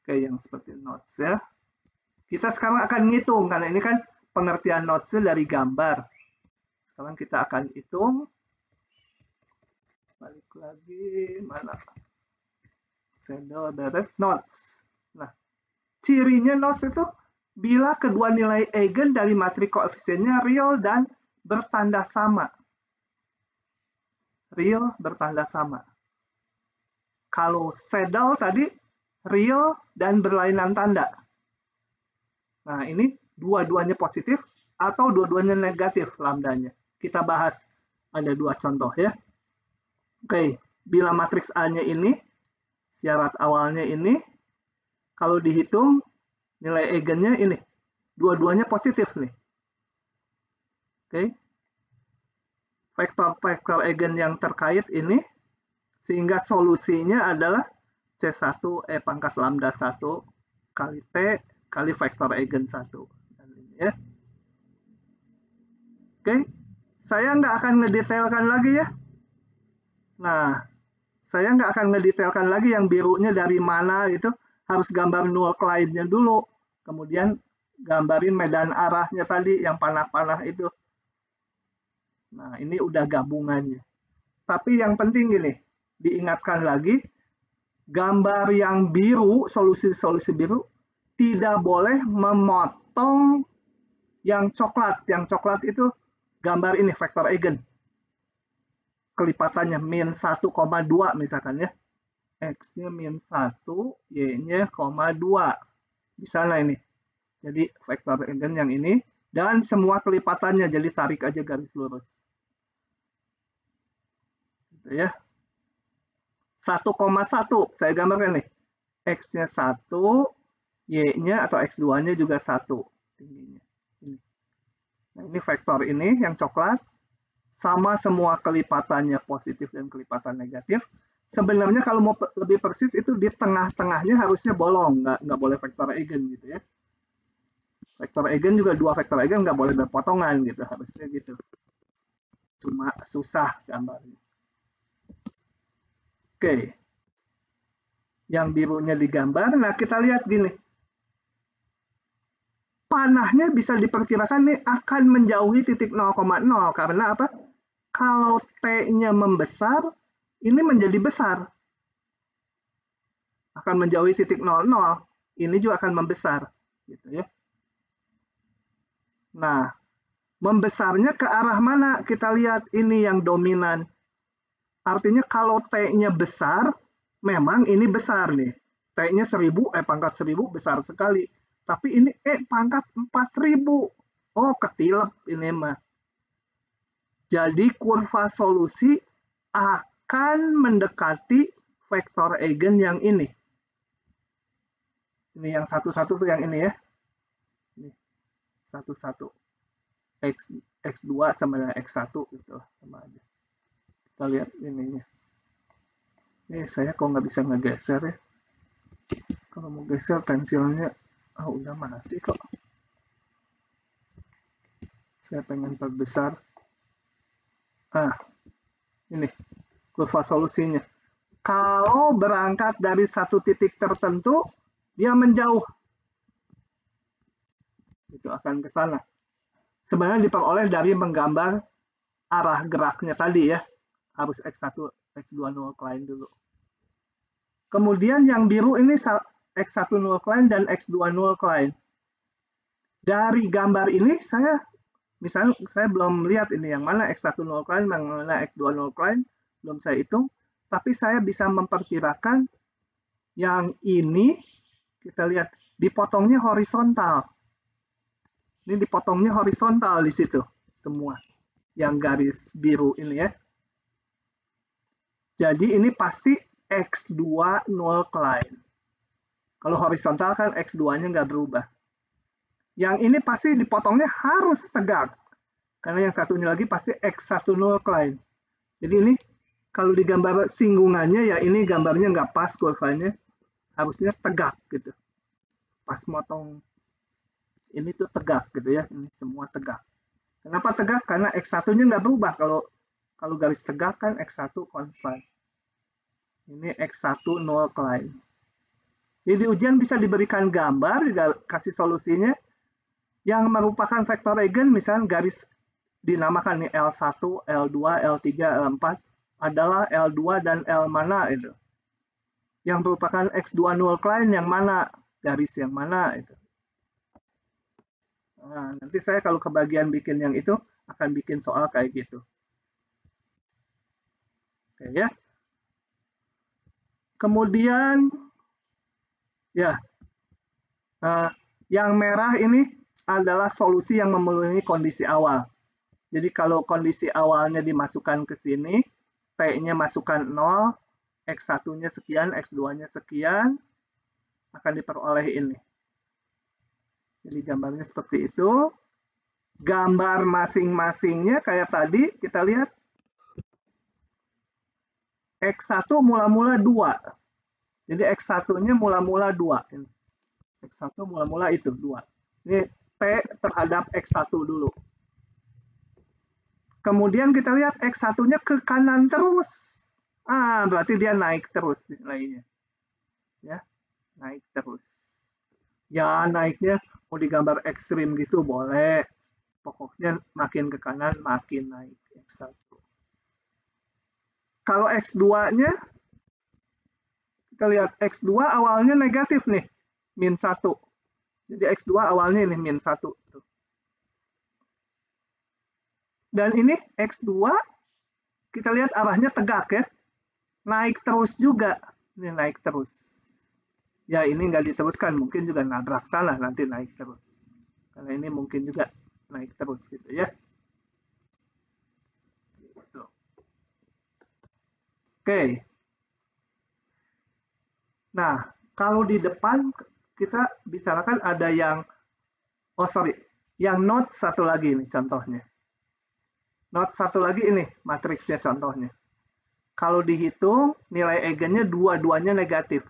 Oke, yang seperti nodes ya. Kita sekarang akan ngitung, karena ini kan pengertian nodesnya dari gambar. Sekarang kita akan hitung. Balik lagi, mana? Saddle beres, nodes. Nah, cirinya nodes itu bila kedua nilai eigen dari matriks koefisiennya real dan bertanda sama. Real bertanda sama. Kalau saddle tadi real dan berlainan tanda. Nah, ini dua-duanya positif atau dua-duanya negatif lambdanya. Kita bahas ada dua contoh ya. Oke, bila matriks A-nya ini, syarat awalnya ini, kalau dihitung nilai eigennya ini, dua-duanya positif nih. Oke. Vektor-vektor eigen yang terkait ini, sehingga solusinya adalah C1 E pangkat lambda 1 kali T kali vektor eigen 1. Ya. Oke, saya nggak akan ngedetailkan lagi ya. Nah, saya nggak akan ngedetailkan lagi yang birunya dari mana gitu, harus gambar null line-nya dulu. Kemudian gambarin medan arahnya tadi, yang panah-panah itu. Nah, ini udah gabungannya. Tapi yang penting gini, diingatkan lagi, gambar yang biru, solusi-solusi biru, tidak boleh memotong yang coklat. Yang coklat itu gambar ini, vektor eigen. Kelipatannya min 1,2 misalkan ya. X-nya min 1, Y-nya, 2. Di sana ini. Jadi vektor eigen yang ini. Dan semua kelipatannya, jadi tarik aja garis lurus. Gitu ya. 1,1 saya gambarkan nih. X-nya 1, Y-nya atau X2-nya juga 1 tingginya. Ini. Nah, ini vektor ini yang coklat sama semua kelipatannya positif dan kelipatan negatif. Sebenarnya kalau mau lebih persis itu di tengah-tengahnya harusnya bolong, nggak boleh vektor eigen gitu ya. Vektor eigen juga dua vektor eigen nggak boleh berpotongan gitu, harusnya gitu. Cuma susah gambarnya. Oke. Yang birunya digambar, nah kita lihat gini. Panahnya bisa diperkirakan nih akan menjauhi titik 0,0 karena apa? Kalau T-nya membesar, ini menjadi besar. Akan menjauhi titik 0,0, ini juga akan membesar, gitu ya. Nah, membesarnya ke arah mana? Kita lihat ini yang dominan. Artinya kalau T-nya besar, memang ini besar nih. T-nya 1000, pangkat 1000 besar sekali. Tapi ini pangkat 4000. Oh, ketilep ini mah. Jadi kurva solusi akan mendekati vektor eigen yang ini. Ini yang satu-satu tuh yang ini ya. Ini. X11, X2 sama dengan X1 gitu, sama aja. Kita lihat ininya. Ini saya kok nggak bisa ngegeser ya. Kalau mau geser pensilnya, udah mati kok. Saya pengen perbesar. Ini kurva solusinya. Kalau berangkat dari satu titik tertentu, dia menjauh. Itu akan ke sana. Sebenarnya diperoleh dari menggambar arah geraknya tadi ya. Harus X1, X2 null cline dulu. Kemudian yang biru ini X1 null cline dan X2 null cline. Dari gambar ini misalnya saya belum lihat ini yang mana X1 null cline, yang mana X2 null cline, belum saya hitung. Tapi saya bisa memperkirakan yang ini, kita lihat, dipotongnya horizontal. Ini dipotongnya horizontal di situ, semua. Yang garis biru ini ya. Jadi ini pasti X2 null cline. Kalau horizontal kan X2-nya nggak berubah. Yang ini pasti dipotongnya harus tegak. Karena yang satunya lagi pasti X1 null cline. Jadi ini kalau digambar singgungannya ya ini gambarnya nggak pas kurvanya. Harusnya tegak gitu. Pas motong ini tuh tegak gitu ya. Ini semua tegak. Kenapa tegak? Karena X1-nya nggak berubah. Kalau garis tegak kan X1 konstan. Ini X1 null cline. Jadi di ujian bisa diberikan gambar, dikasih solusinya, yang merupakan vektor eigen, misalnya garis dinamakan nih L1, L2, L3, L4, adalah L2 dan L mana itu. Yang merupakan X2 null cline yang mana, garis yang mana itu. Nah, nanti saya kalau kebagian bikin yang itu, akan bikin soal kayak gitu. Oke ya. Kemudian, ya, yang merah ini adalah solusi yang memenuhi kondisi awal. Jadi kalau kondisi awalnya dimasukkan ke sini, T-nya masukkan 0, X1-nya sekian, X2-nya sekian, akan diperoleh ini. Jadi gambarnya seperti itu. Gambar masing-masingnya kayak tadi, kita lihat. X1 mula-mula 2. Jadi X1-nya mula-mula 2. X1 mula-mula itu 2. Ini T terhadap X1 dulu. Kemudian kita lihat X1-nya ke kanan terus. Berarti dia naik terus nilainya. Ya, naik terus. Ya, naiknya mau digambar ekstrim gitu boleh. Pokoknya makin ke kanan makin naik X1. Kalau X2-nya, kita lihat X2 awalnya negatif nih, min 1. Jadi X2 awalnya ini min 1. Dan ini X2, kita lihat arahnya tegak ya. Naik terus juga. Ini naik terus. Ya ini nggak diteruskan, mungkin juga nabrak sana nanti naik terus. Karena ini mungkin juga naik terus gitu ya. Gitu. Oke. Nah, kalau di depan kita bicarakan ada yang, yang note satu lagi nih contohnya. Note satu lagi ini matriksnya contohnya. Kalau dihitung nilai eigennya dua-duanya negatif.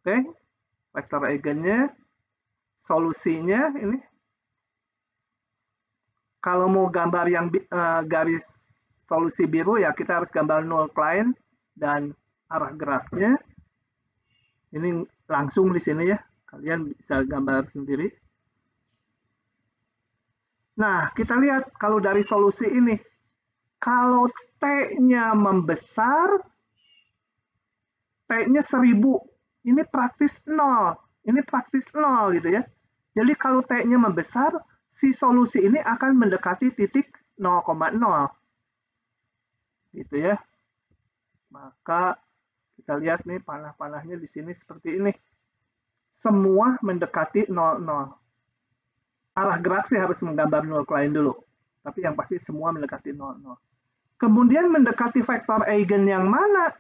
Oke, vektor eigennya, solusinya ini. Kalau mau gambar yang garis solusi biru ya kita harus gambar null cline dan arah geraknya. Ini langsung di sini ya, kalian bisa gambar sendiri. Nah, kita lihat kalau dari solusi ini, kalau T-nya membesar, T-nya 1000, ini praktis 0. Ini praktis 0 gitu ya. Jadi kalau T-nya membesar, si solusi ini akan mendekati titik 0,0. Gitu ya. Maka kita lihat nih panah-panahnya di sini seperti ini. Semua mendekati 0,0. Arah gerak sih harus menggambar null cline dulu. Tapi yang pasti semua mendekati 0,0. Kemudian mendekati vektor eigen yang mana?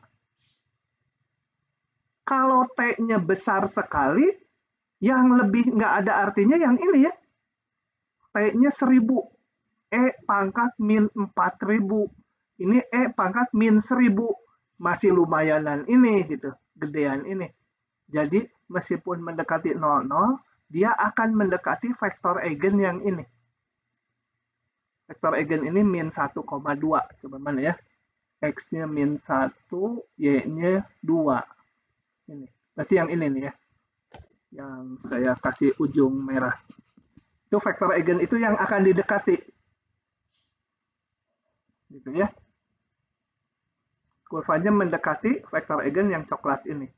Kalau T-nya besar sekali, Yang lebih nggak ada artinya yang ini ya. T-nya 1000. E pangkat min 4000. Ini E pangkat min 1000. Masih lumayanan ini gitu, gedean ini. Jadi meskipun mendekati 00, dia akan mendekati vektor eigen yang ini. Vektor eigen ini min 1,2. Coba mana ya? X-nya min 1, Y-nya 2. Ini. Berarti yang ini nih ya. Yang saya kasih ujung merah. Itu vektor eigen itu yang akan didekati. Gitu ya. Kurvanya mendekati vektor eigen yang coklat ini.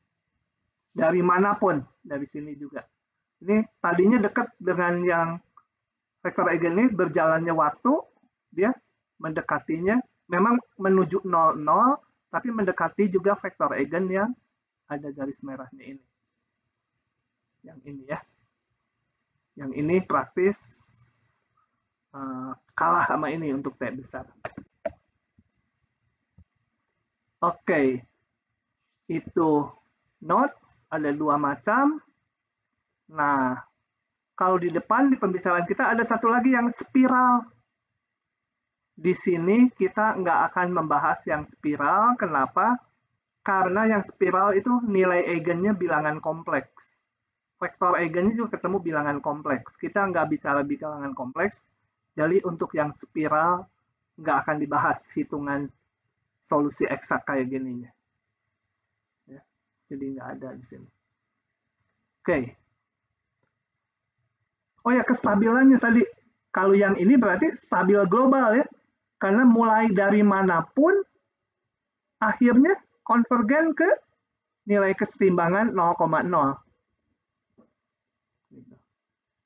Dari manapun, dari sini juga. Ini tadinya dekat dengan yang vektor eigen ini, berjalannya waktu, dia mendekatinya, memang menuju 00, tapi mendekati juga vektor eigen yang ada garis merahnya ini. Yang ini ya. Yang ini praktis kalah sama ini untuk T besar. Oke, itu notes ada 2 macam. Nah, kalau di depan di pembicaraan kita ada satu lagi yang spiral. Di sini kita nggak akan membahas yang spiral. Kenapa? Karena yang spiral itu nilai eigennya bilangan kompleks. Vektor eigennya juga ketemu bilangan kompleks. Kita nggak bicara bilangan kompleks. Jadi untuk yang spiral nggak akan dibahas hitungan solusi eksak kayak gininya. Ya, jadi nggak ada di sini. Oke. Oh ya, kestabilannya tadi. Kalau yang ini berarti stabil global ya. Karena mulai dari manapun, akhirnya konvergen ke nilai kesetimbangan 0,0.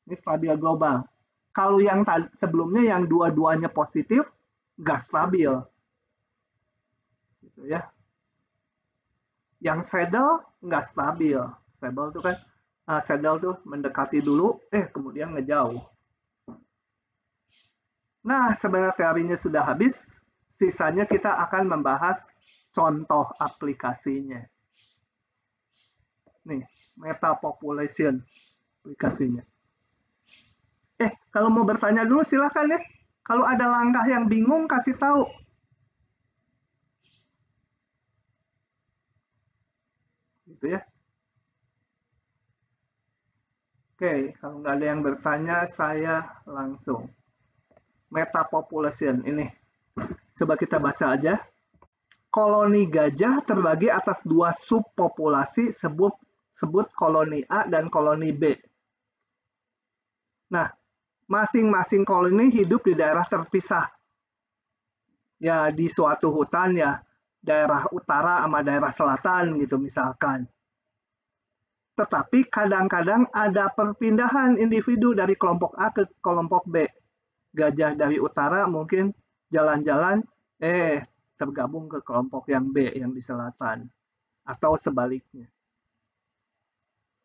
Ini stabil global. Kalau yang sebelumnya yang dua-duanya positif, nggak stabil. Gitu ya. Yang saddle nggak stabil. Stabil itu kan, saddle tuh mendekati dulu, kemudian ngejauh. Nah, sebenarnya teorinya sudah habis. Sisanya kita akan membahas contoh aplikasinya. Nih, metapopulation aplikasinya. Kalau mau bertanya dulu silakan ya. Kalau ada langkah yang bingung, kasih tahu. Gitu ya. Oke, kalau nggak ada yang bertanya, saya langsung. Metapopulation ini. Coba kita baca aja. Koloni gajah terbagi atas 2 subpopulasi, sebut koloni A dan koloni B. Nah, masing-masing koloni hidup di daerah terpisah. Ya, di suatu hutan ya, daerah utara sama daerah selatan gitu misalkan. Tetapi kadang-kadang ada perpindahan individu dari kelompok A ke kelompok B. Gajah dari utara mungkin jalan-jalan, tergabung ke kelompok yang B, yang di selatan. Atau sebaliknya.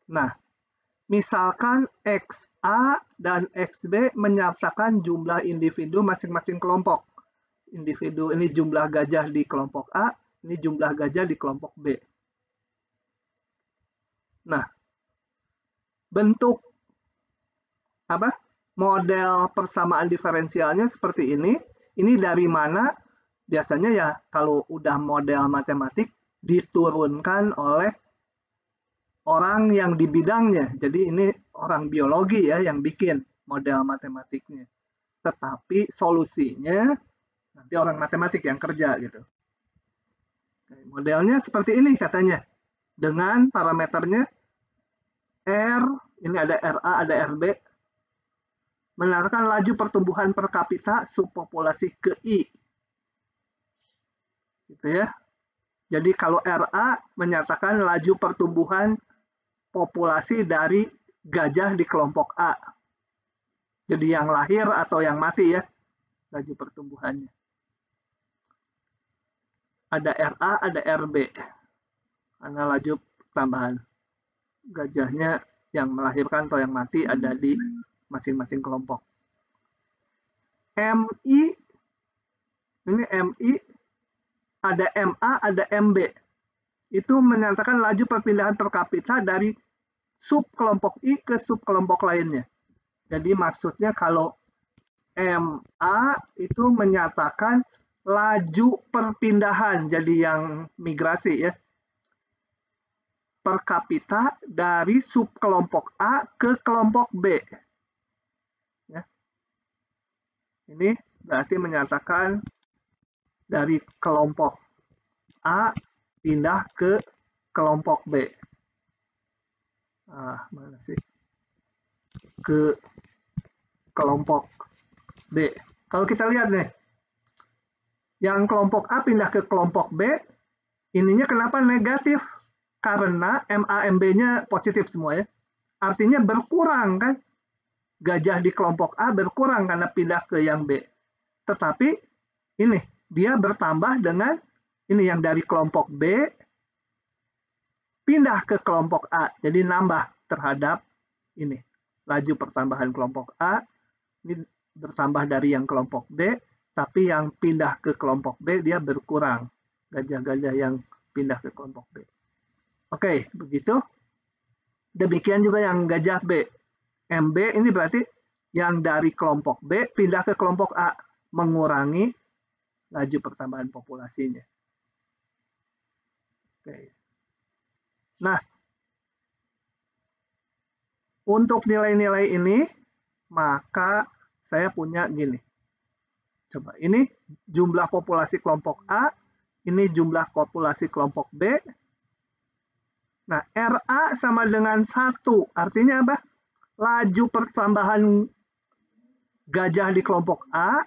Nah, misalkan XA dan XB menyatakan jumlah individu masing-masing kelompok. Individu ini jumlah gajah di kelompok A, ini jumlah gajah di kelompok B. Nah, bentuk model persamaan diferensialnya seperti ini. Ini dari mana? Biasanya ya kalau udah model matematik diturunkan oleh orang yang di bidangnya. Jadi ini orang biologi ya yang bikin model matematiknya. Tetapi solusinya nanti orang matematik yang kerja gitu. Modelnya seperti ini katanya. Dengan parameternya R, ini ada RA, ada RB, menandakan laju pertumbuhan per kapita subpopulasi ke I. Gitu ya. Jadi kalau RA menyatakan laju pertumbuhan populasi dari gajah di kelompok A. Jadi yang lahir atau yang mati ya, laju pertumbuhannya. Ada RA, ada RB. Karena laju tambahan. Gajahnya yang melahirkan atau yang mati ada di masing-masing kelompok. MI, ini MI, ada MA, ada MB. Itu menyatakan laju perpindahan per kapita dari sub kelompok I ke sub kelompok lainnya. Jadi maksudnya kalau MA itu menyatakan laju perpindahan, jadi yang migrasi ya, per kapita dari sub kelompok A ke kelompok B. Ya. Ini berarti menyatakan dari kelompok A pindah ke kelompok B. Mana sih? Ke kelompok B. Kalau kita lihat nih, yang kelompok A pindah ke kelompok B, ininya kenapa negatif? Karena MA-MB-nya positif semua ya. Artinya berkurang kan? Gajah di kelompok A berkurang karena pindah ke yang B. Tetapi ini, dia bertambah dengan ini yang dari kelompok B pindah ke kelompok A. Jadi nambah terhadap ini. Laju pertambahan kelompok A ini bertambah dari yang kelompok B, tapi yang pindah ke kelompok B dia berkurang. Gajah-gajah yang pindah ke kelompok B. Oke, begitu. Demikian juga yang gajah B. MB ini berarti yang dari kelompok B pindah ke kelompok A, mengurangi laju pertambahan populasinya. Oke. Nah, untuk nilai-nilai ini, maka saya punya gini. Coba, ini jumlah populasi kelompok A, ini jumlah populasi kelompok B. Nah, RA sama dengan 1, artinya apa? Laju pertambahan gajah di kelompok A,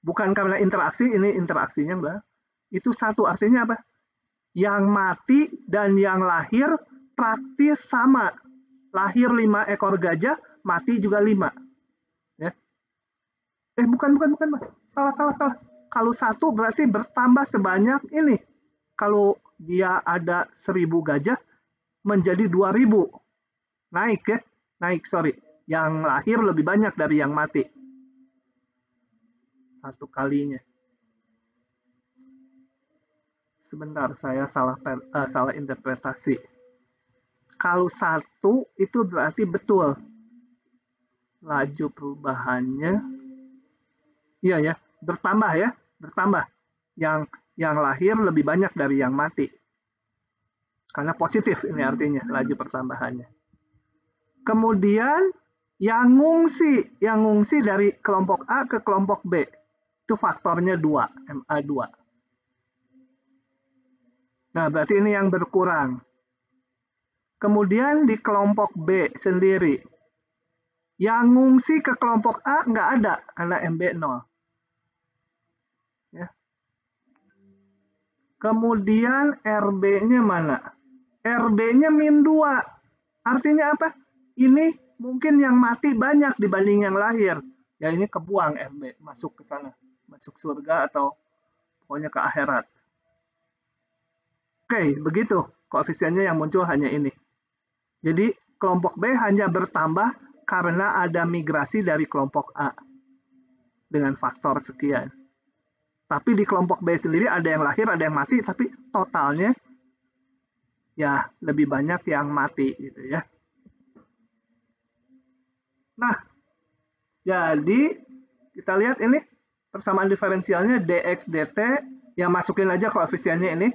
bukan karena interaksi, ini interaksinya Mbak. Itu 1, artinya apa? Yang mati dan yang lahir praktis sama. Lahir 5 ekor gajah, mati juga 5. Ya. Bukan. Salah. Kalau 1 berarti bertambah sebanyak ini. Kalau dia ada 1000 gajah, menjadi 2000. Naik ya. Sorry. Yang lahir lebih banyak dari yang mati. 1 kalinya. Sebentar, saya salah interpretasi. Kalau 1 itu berarti betul. Laju perubahannya, iya ya, bertambah ya, bertambah. Yang lahir lebih banyak dari yang mati. Karena positif ini artinya laju pertambahannya. Kemudian yang ngungsi dari kelompok A ke kelompok B, itu faktornya 2, MA2. Nah, berarti ini yang berkurang. Kemudian di kelompok B sendiri, yang ngungsi ke kelompok A nggak ada karena MB 0. Ya. Kemudian RB-nya mana? RB-nya -2. Artinya apa? Ini mungkin yang mati banyak dibanding yang lahir. Ya ini kebuang RB, masuk ke sana. Masuk surga atau pokoknya ke akhirat. Oke, begitu. Koefisiennya yang muncul hanya ini. Jadi kelompok B hanya bertambah karena ada migrasi dari kelompok A dengan faktor sekian. Tapi di kelompok B sendiri ada yang lahir, ada yang mati, tapi totalnya ya lebih banyak yang mati gitu ya. Nah, jadi kita lihat ini persamaan diferensialnya dx dt, ya masukin aja koefisiennya ini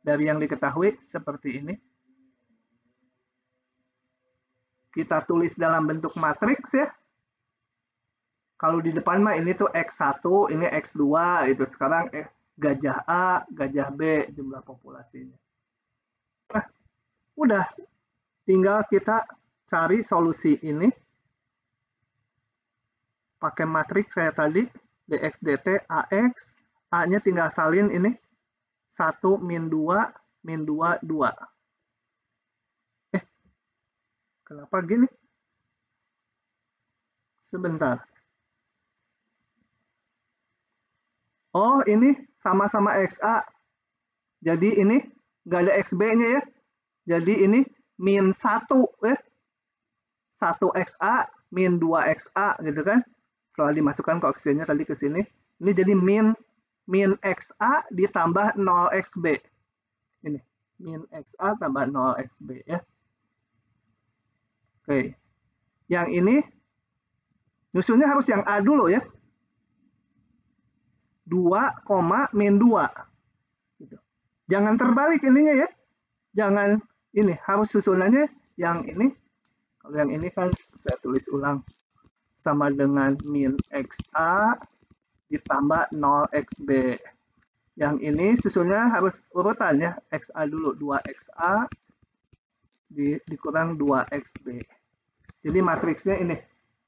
dari yang diketahui seperti ini. Kita tulis dalam bentuk matriks ya. Kalau di depan mah ini tuh X1, ini X2 itu. Sekarang gajah A, gajah B jumlah populasinya. Nah, udah. Tinggal kita cari solusi ini. Pakai matriks kayak tadi, dx dt AX, A-nya tinggal salin ini. 1 min 2 min 2 2. Kenapa gini? Sebentar. Oh, ini sama-sama XA. Jadi ini nggak ada XB-nya ya. Jadi ini min 1 ya. 1XA min 2XA gitu kan. Setelah dimasukkan koefisiennya tadi ke sini. Ini jadi min XA ditambah 0XB. Ini min XA tambah 0XB ya. Oke. Yang ini nyusunnya harus yang A dulu ya. 2, min 2. Gitu. Jangan terbalik ininya ya. Jangan ini, harus susunannya yang ini. Kalau yang ini kan saya tulis ulang. Sama dengan min XA ditambah 0XB. Yang ini susunnya harus urutan ya. XA dulu, 2XA dikurang 2XB. Jadi matriksnya ini.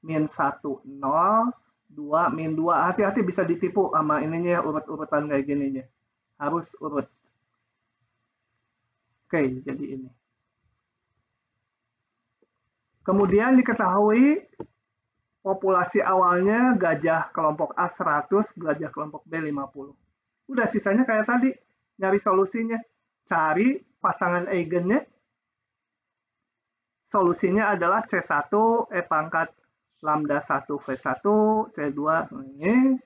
Min 1, 0, 2, min 2. Hati-hati bisa ditipu sama ininya urut-urutan kayak gininya. Harus urut. Oke, jadi ini. Kemudian diketahui populasi awalnya gajah kelompok A 100, gajah kelompok B 50. Udah sisanya kayak tadi, nyari solusinya. Cari pasangan eigennya. Solusinya adalah C1 E pangkat lambda 1 V1, C2 ini.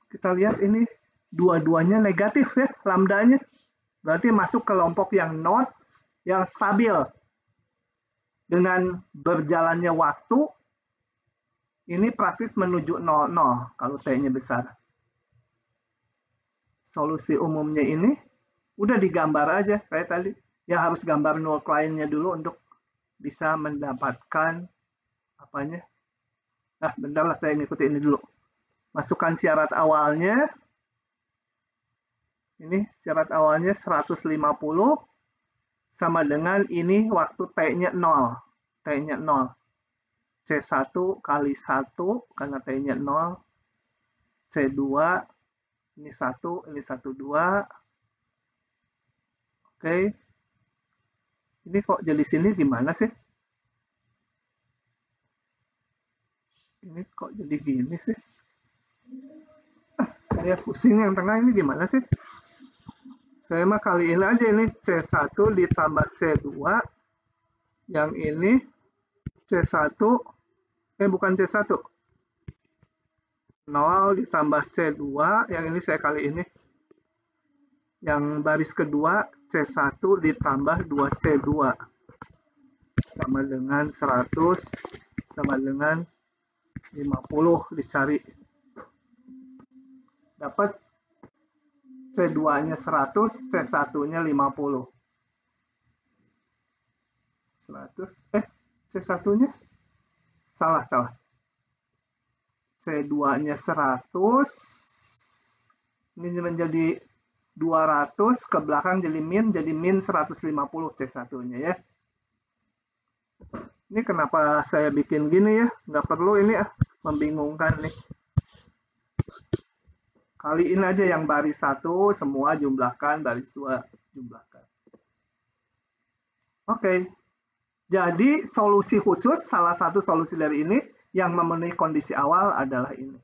Kita lihat ini dua-duanya negatif ya lambdanya. Berarti masuk kelompok yang not, yang stabil. Dengan berjalannya waktu, ini praktis menuju 0,0 kalau T-nya besar. Solusi umumnya ini udah digambar aja kayak tadi. Ya harus gambar null client-nya dulu untuk bisa mendapatkan apanya. Nah, bentar lah saya ngikuti ini dulu. Masukkan syarat awalnya. Ini syarat awalnya 150 sama dengan ini waktu T-nya 0. T-nya 0. C1 kali 1 karena T-nya 0. C2 ini 1, ini 1, 2. Oke. Ini kok jadi sini gimana sih? Ini kok jadi gini sih? Saya pusing yang tengah ini gimana sih? Saya mah kaliin aja ini C1 ditambah C2. Yang ini C1, bukan C1. 0 ditambah C2, yang ini saya kali ini. Yang baris kedua C1 ditambah 2C2. Sama dengan 100, sama dengan 50 dicari. Dapat C2-nya 100, C1-nya 50. 100, C1-nya salah. C2-nya 100, ini menjadi 200, ke belakang jadi min 150 C1-nya ya. Ini kenapa saya bikin gini ya, nggak perlu ini membingungkan nih. Kaliin aja yang baris 1, semua jumlahkan, baris 2 jumlahkan. Oke. Jadi solusi khusus, salah satu solusi dari ini yang memenuhi kondisi awal adalah ini.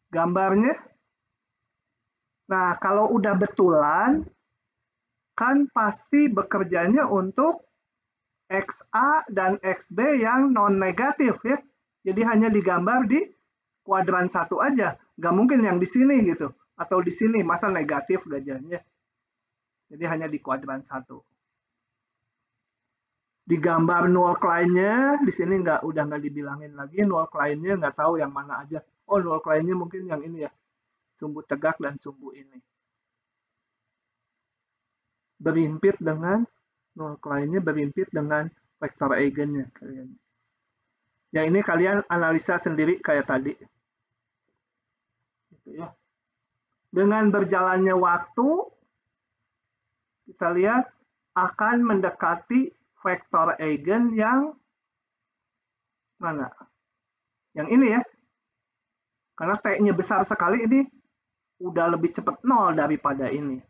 Gambarnya. Nah, kalau udah betulan, kan pasti bekerjanya untuk XA dan XB yang non-negatif ya. Jadi hanya digambar di kuadran 1 aja. Nggak mungkin yang di sini gitu. Atau di sini, masa negatif gajahnya. Jadi hanya di kuadran 1. Digambar null client-nya, di sini udah nggak dibilangin lagi, null client-nya nggak tahu yang mana aja. Oh, null client-nya mungkin yang ini ya, sumbu tegak dan sumbu ini. Berimpit dengan, null client-nya berimpit dengan vektor eigennya. Yang ini kalian analisa sendiri kayak tadi. Gitu ya. Dengan berjalannya waktu, kita lihat akan mendekati vektor eigen yang mana? Yang ini ya. Karena T-nya besar sekali, ini udah lebih cepat 0 daripada ini.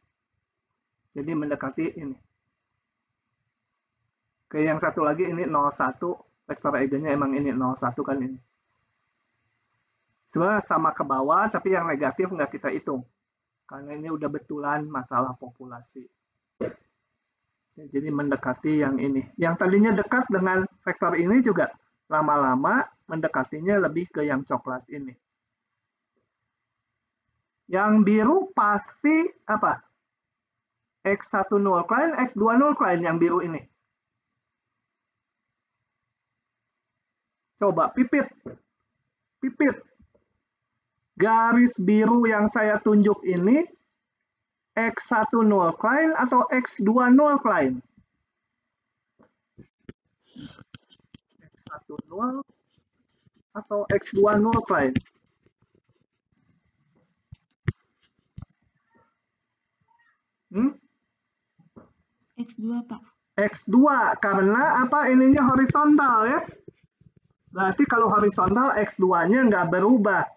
Jadi mendekati ini. Oke, yang satu lagi ini 0,1. Vektor eigennya emang ini 0,1 kan ini. Sebenarnya sama ke bawah, tapi yang negatif nggak kita hitung. Karena ini udah betulan masalah populasi. Jadi mendekati yang ini. Yang tadinya dekat dengan vektor ini juga lama-lama mendekatinya lebih ke yang coklat ini. Yang biru pasti apa? X1 null client, X2 null client yang biru ini. Coba pipit. Pipit. Garis biru yang saya tunjuk ini X1 null client atau X2 null client? X1 null atau X2 null client? X2, Pak. X2, karena apa? Ininya horizontal ya. Berarti kalau horizontal X2-nya nggak berubah.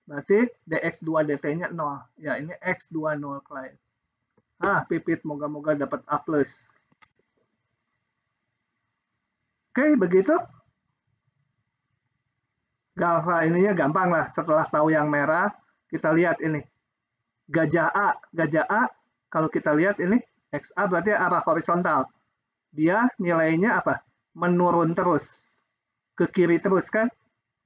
Berarti dx2 dt-nya 0. Ya, ini X2 null client. Pipit, moga-moga dapat A+. Oke, begitu. Ininya gampang lah. Setelah tahu yang merah, kita lihat ini. Gajah A. Gajah A, kalau kita lihat ini, XA berarti arah horizontal. Dia nilainya apa? Menurun terus. Ke kiri terus kan?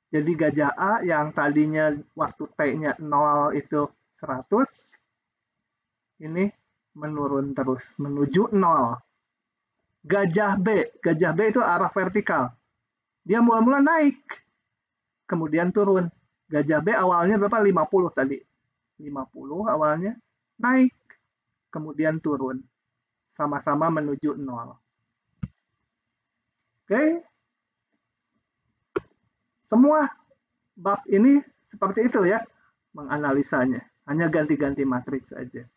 Jadi gajah A yang tadinya waktu T-nya 0 itu 100, ini menurun terus, menuju 0. Gajah B itu arah vertikal. Dia mula-mula naik, kemudian turun. Gajah B awalnya berapa? 50 tadi. 50 awalnya, naik, kemudian turun. Sama-sama menuju 0. Oke? Semua bab ini seperti itu ya, menganalisanya. Hanya ganti-ganti matriks saja.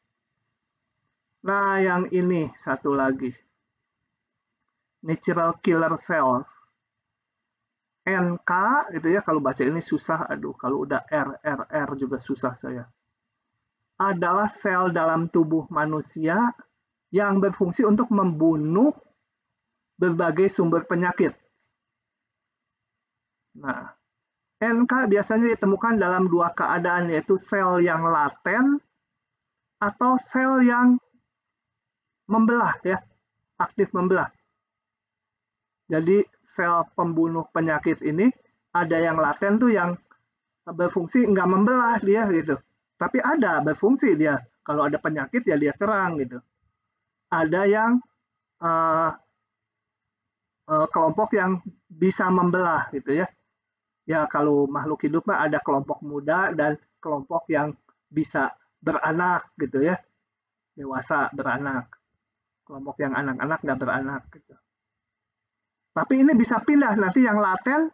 Nah, yang ini satu lagi. Natural killer cells. NK gitu ya, kalau baca ini susah, aduh, kalau udah R juga susah saya. Adalah sel dalam tubuh manusia yang berfungsi untuk membunuh berbagai sumber penyakit. Nah, NK biasanya ditemukan dalam dua keadaan, yaitu sel yang laten atau sel yang membelah ya, aktif membelah. Jadi sel pembunuh penyakit ini ada yang laten tuh yang berfungsi nggak membelah dia gitu. Tapi ada berfungsi dia. Kalau ada penyakit ya dia serang gitu. Ada yang kelompok yang bisa membelah gitu ya. Ya kalau makhluk hidup mah ada kelompok muda dan kelompok yang bisa beranak gitu ya. Dewasa beranak. Kelompok yang anak-anak nggak beranak gitu. Tapi ini bisa pindah nanti yang laten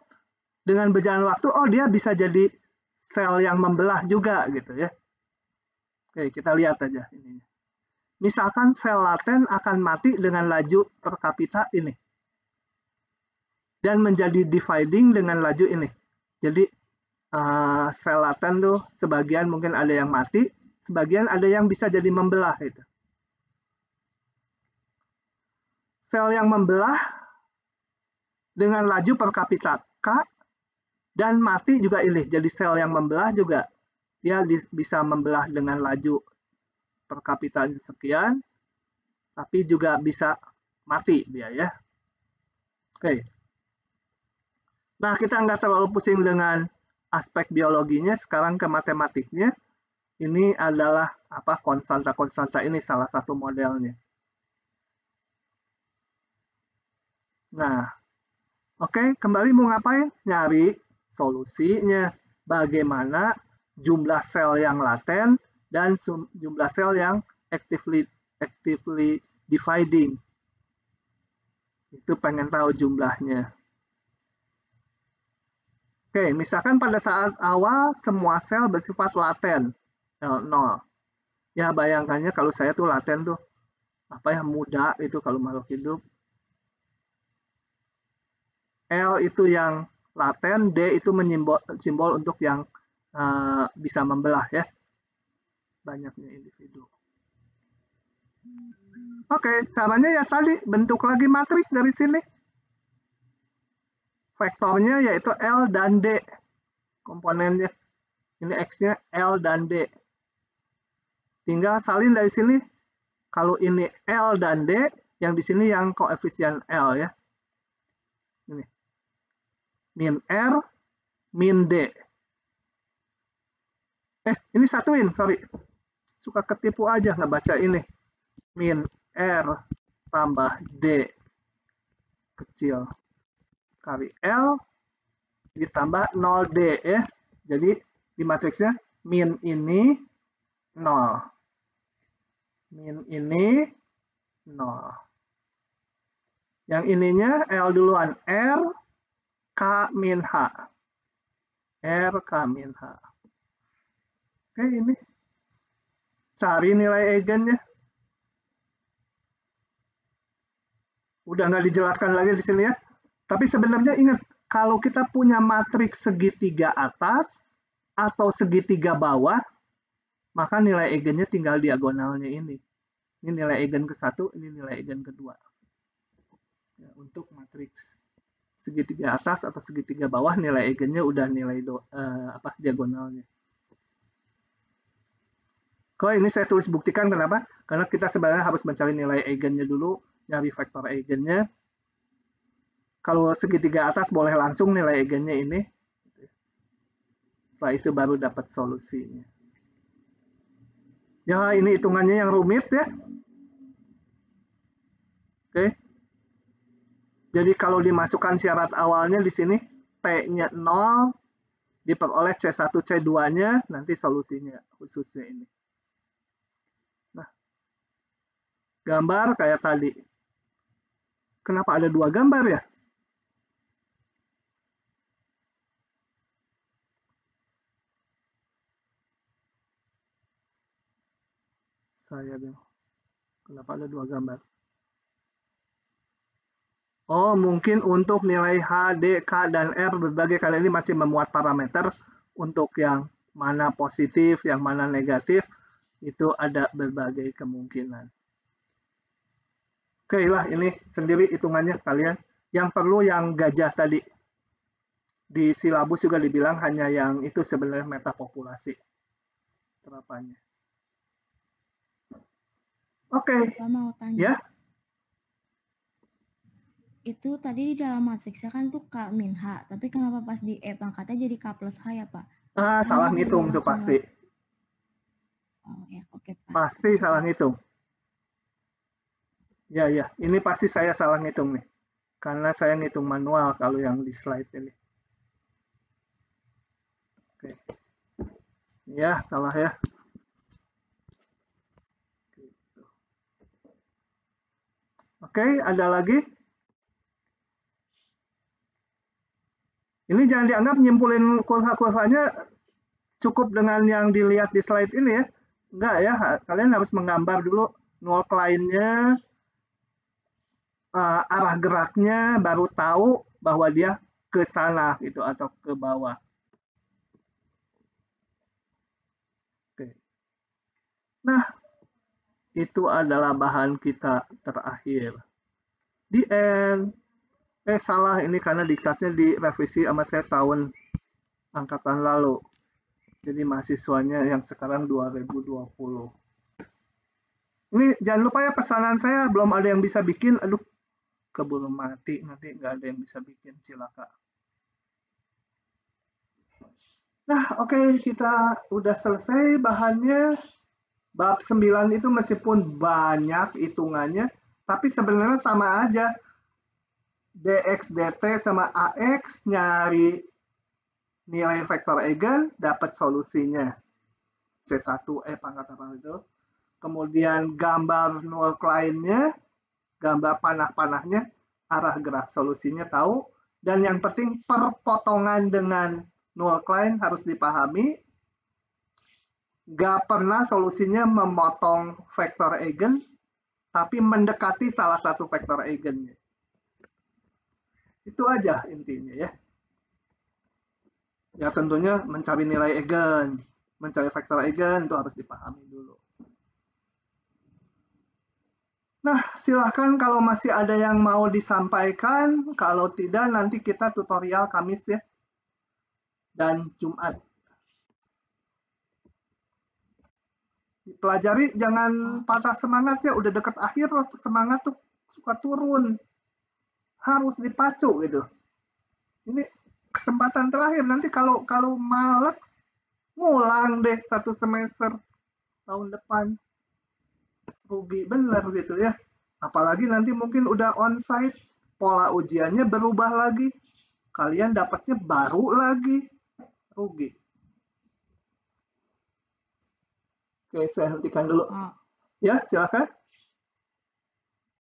dengan berjalan waktu, oh dia bisa jadi sel yang membelah juga gitu ya. Oke, kita lihat aja ininya. Misalkan sel laten akan mati dengan laju per kapita ini. Dan menjadi dividing dengan laju ini. Jadi sel laten tuh sebagian mungkin ada yang mati, sebagian ada yang bisa jadi membelah itu. Sel yang membelah dengan laju per kapita K dan mati juga ini. Jadi sel yang membelah juga dia bisa membelah dengan laju per kapita sekian, tapi juga bisa mati dia ya. Oke. Nah, kita nggak terlalu pusing dengan aspek biologinya, sekarang ke matematiknya. Ini adalah apa, konstanta-konstanta ini salah satu modelnya. Nah, oke, kembali mau ngapain? Nyari solusinya. Bagaimana jumlah sel yang laten dan jumlah sel yang actively dividing. Itu pengen tahu jumlahnya. Oke, misalkan pada saat awal semua sel bersifat laten, L0. Ya bayangkannya kalau saya tuh laten tuh, apa ya, muda itu kalau makhluk hidup. L itu yang laten, D itu simbol untuk yang bisa membelah ya. Banyaknya individu. Oke, caranya ya tadi, bentuk lagi matriks dari sini. Vektornya yaitu L dan D. Komponennya. Ini X-nya L dan D. Tinggal salin dari sini. Kalau ini L dan D, yang di sini yang koefisien L ya. Ini. Min R, min D. Ini satuin, sorry. suka ketipu aja nggak baca ini. Min R tambah D kecil kali L ditambah 0D ya. Jadi di matriksnya min ini 0. Min ini 0. Yang ininya L duluan, R K min H. R K min H. Oke, ini cari nilai eigennya. Udah nggak dijelaskan lagi di sini ya. Tapi sebenarnya ingat, kalau kita punya matriks segitiga atas atau segitiga bawah, maka nilai eigennya tinggal diagonalnya ini. Ini nilai eigen ke-1, ini nilai eigen kedua. Ya, untuk matriks segitiga atas atau segitiga bawah, nilai eigennya udah nilai diagonalnya. Kok ini saya tulis buktikan kenapa? Karena kita sebenarnya harus mencari nilai eigennya dulu, nyari vektor eigennya. Kalau segitiga atas boleh langsung nilai eigennya ini. Setelah itu baru dapat solusinya. Ya, ini hitungannya yang rumit ya. Oke. Jadi kalau dimasukkan syarat awalnya di sini T-nya 0 diperoleh C1 C2-nya, nanti solusinya khususnya ini. Nah, gambar kayak tadi. Kenapa ada 2 gambar ya? Saya bilang, kenapa ada 2 gambar? Oh, mungkin untuk nilai H, D, K, dan R berbagai kali ini masih memuat parameter untuk yang mana positif, yang mana negatif, itu ada berbagai kemungkinan. Oke lah, ini sendiri hitungannya kalian. Yang perlu yang gajah tadi. Di silabus juga dibilang hanya yang itu sebenarnya metapopulasi terapannya. Oke. Mau tanya. Ya. Itu tadi di dalam matriksnya kan tuh K min H, tapi kenapa pas di E pangkatnya jadi K plus H ya Pak? Salah ngitung tuh pasti. Oh ya, oke Pak. Pasti salah ngitung. Ya, ini pasti saya salah ngitung nih. Karena saya ngitung manual kalau yang di slide ini. Oke. Ya, salah ya. Oke, ada lagi? Ini jangan dianggap nyimpulin kurva-kurvanya cukup dengan yang dilihat di slide ini ya. Enggak ya, kalian harus menggambar dulu null line-nya, arah geraknya, baru tahu bahwa dia ke sana gitu atau ke bawah. Oke. Nah, itu adalah bahan kita terakhir. The end. Salah ini karena dikatnya direvisi sama saya tahun angkatan lalu. Jadi mahasiswanya yang sekarang 2020. Ini jangan lupa ya, pesanan saya belum ada yang bisa bikin. Aduh, keburu mati. Nanti nggak ada yang bisa bikin, cilaka. Nah, oke, kita udah selesai bahannya. Bab 9 itu meskipun banyak hitungannya, tapi sebenarnya sama aja. DX, DT sama AX, nyari nilai vektor eigen, dapat solusinya. C1, pangkat apa itu. Kemudian gambar null line-nya, gambar panah-panahnya, arah gerak solusinya tahu. Dan yang penting perpotongan dengan null line harus dipahami. Gak pernah solusinya memotong vektor eigen, tapi mendekati salah satu vektor eigennya. Itu aja intinya ya. Ya tentunya mencari nilai eigen, mencari vektor eigen itu harus dipahami dulu. Nah, silahkan kalau masih ada yang mau disampaikan. Kalau tidak, nanti kita tutorial Kamis ya. Dan Jumat. Pelajari, jangan patah semangat ya. Udah deket akhir, semangat tuh suka turun. Harus dipacu gitu. Ini kesempatan terakhir. Nanti kalau males, ngulang deh 1 semester. tahun depan. Rugi bener gitu ya. Apalagi nanti mungkin udah onsite, pola ujiannya berubah lagi. Kalian dapatnya baru lagi. Rugi. Oke, saya hentikan dulu. Pak, Ya, silakan.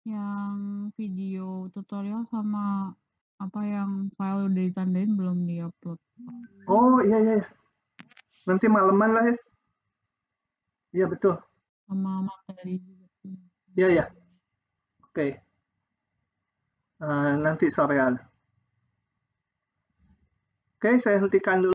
yang video tutorial sama apa yang file udah ditandain belum diupload? Oh, iya, iya. Nanti malaman lah ya. Iya, betul. Sama materi juga. Iya, iya. Oke. Nanti sorean. Oke, saya hentikan dulu.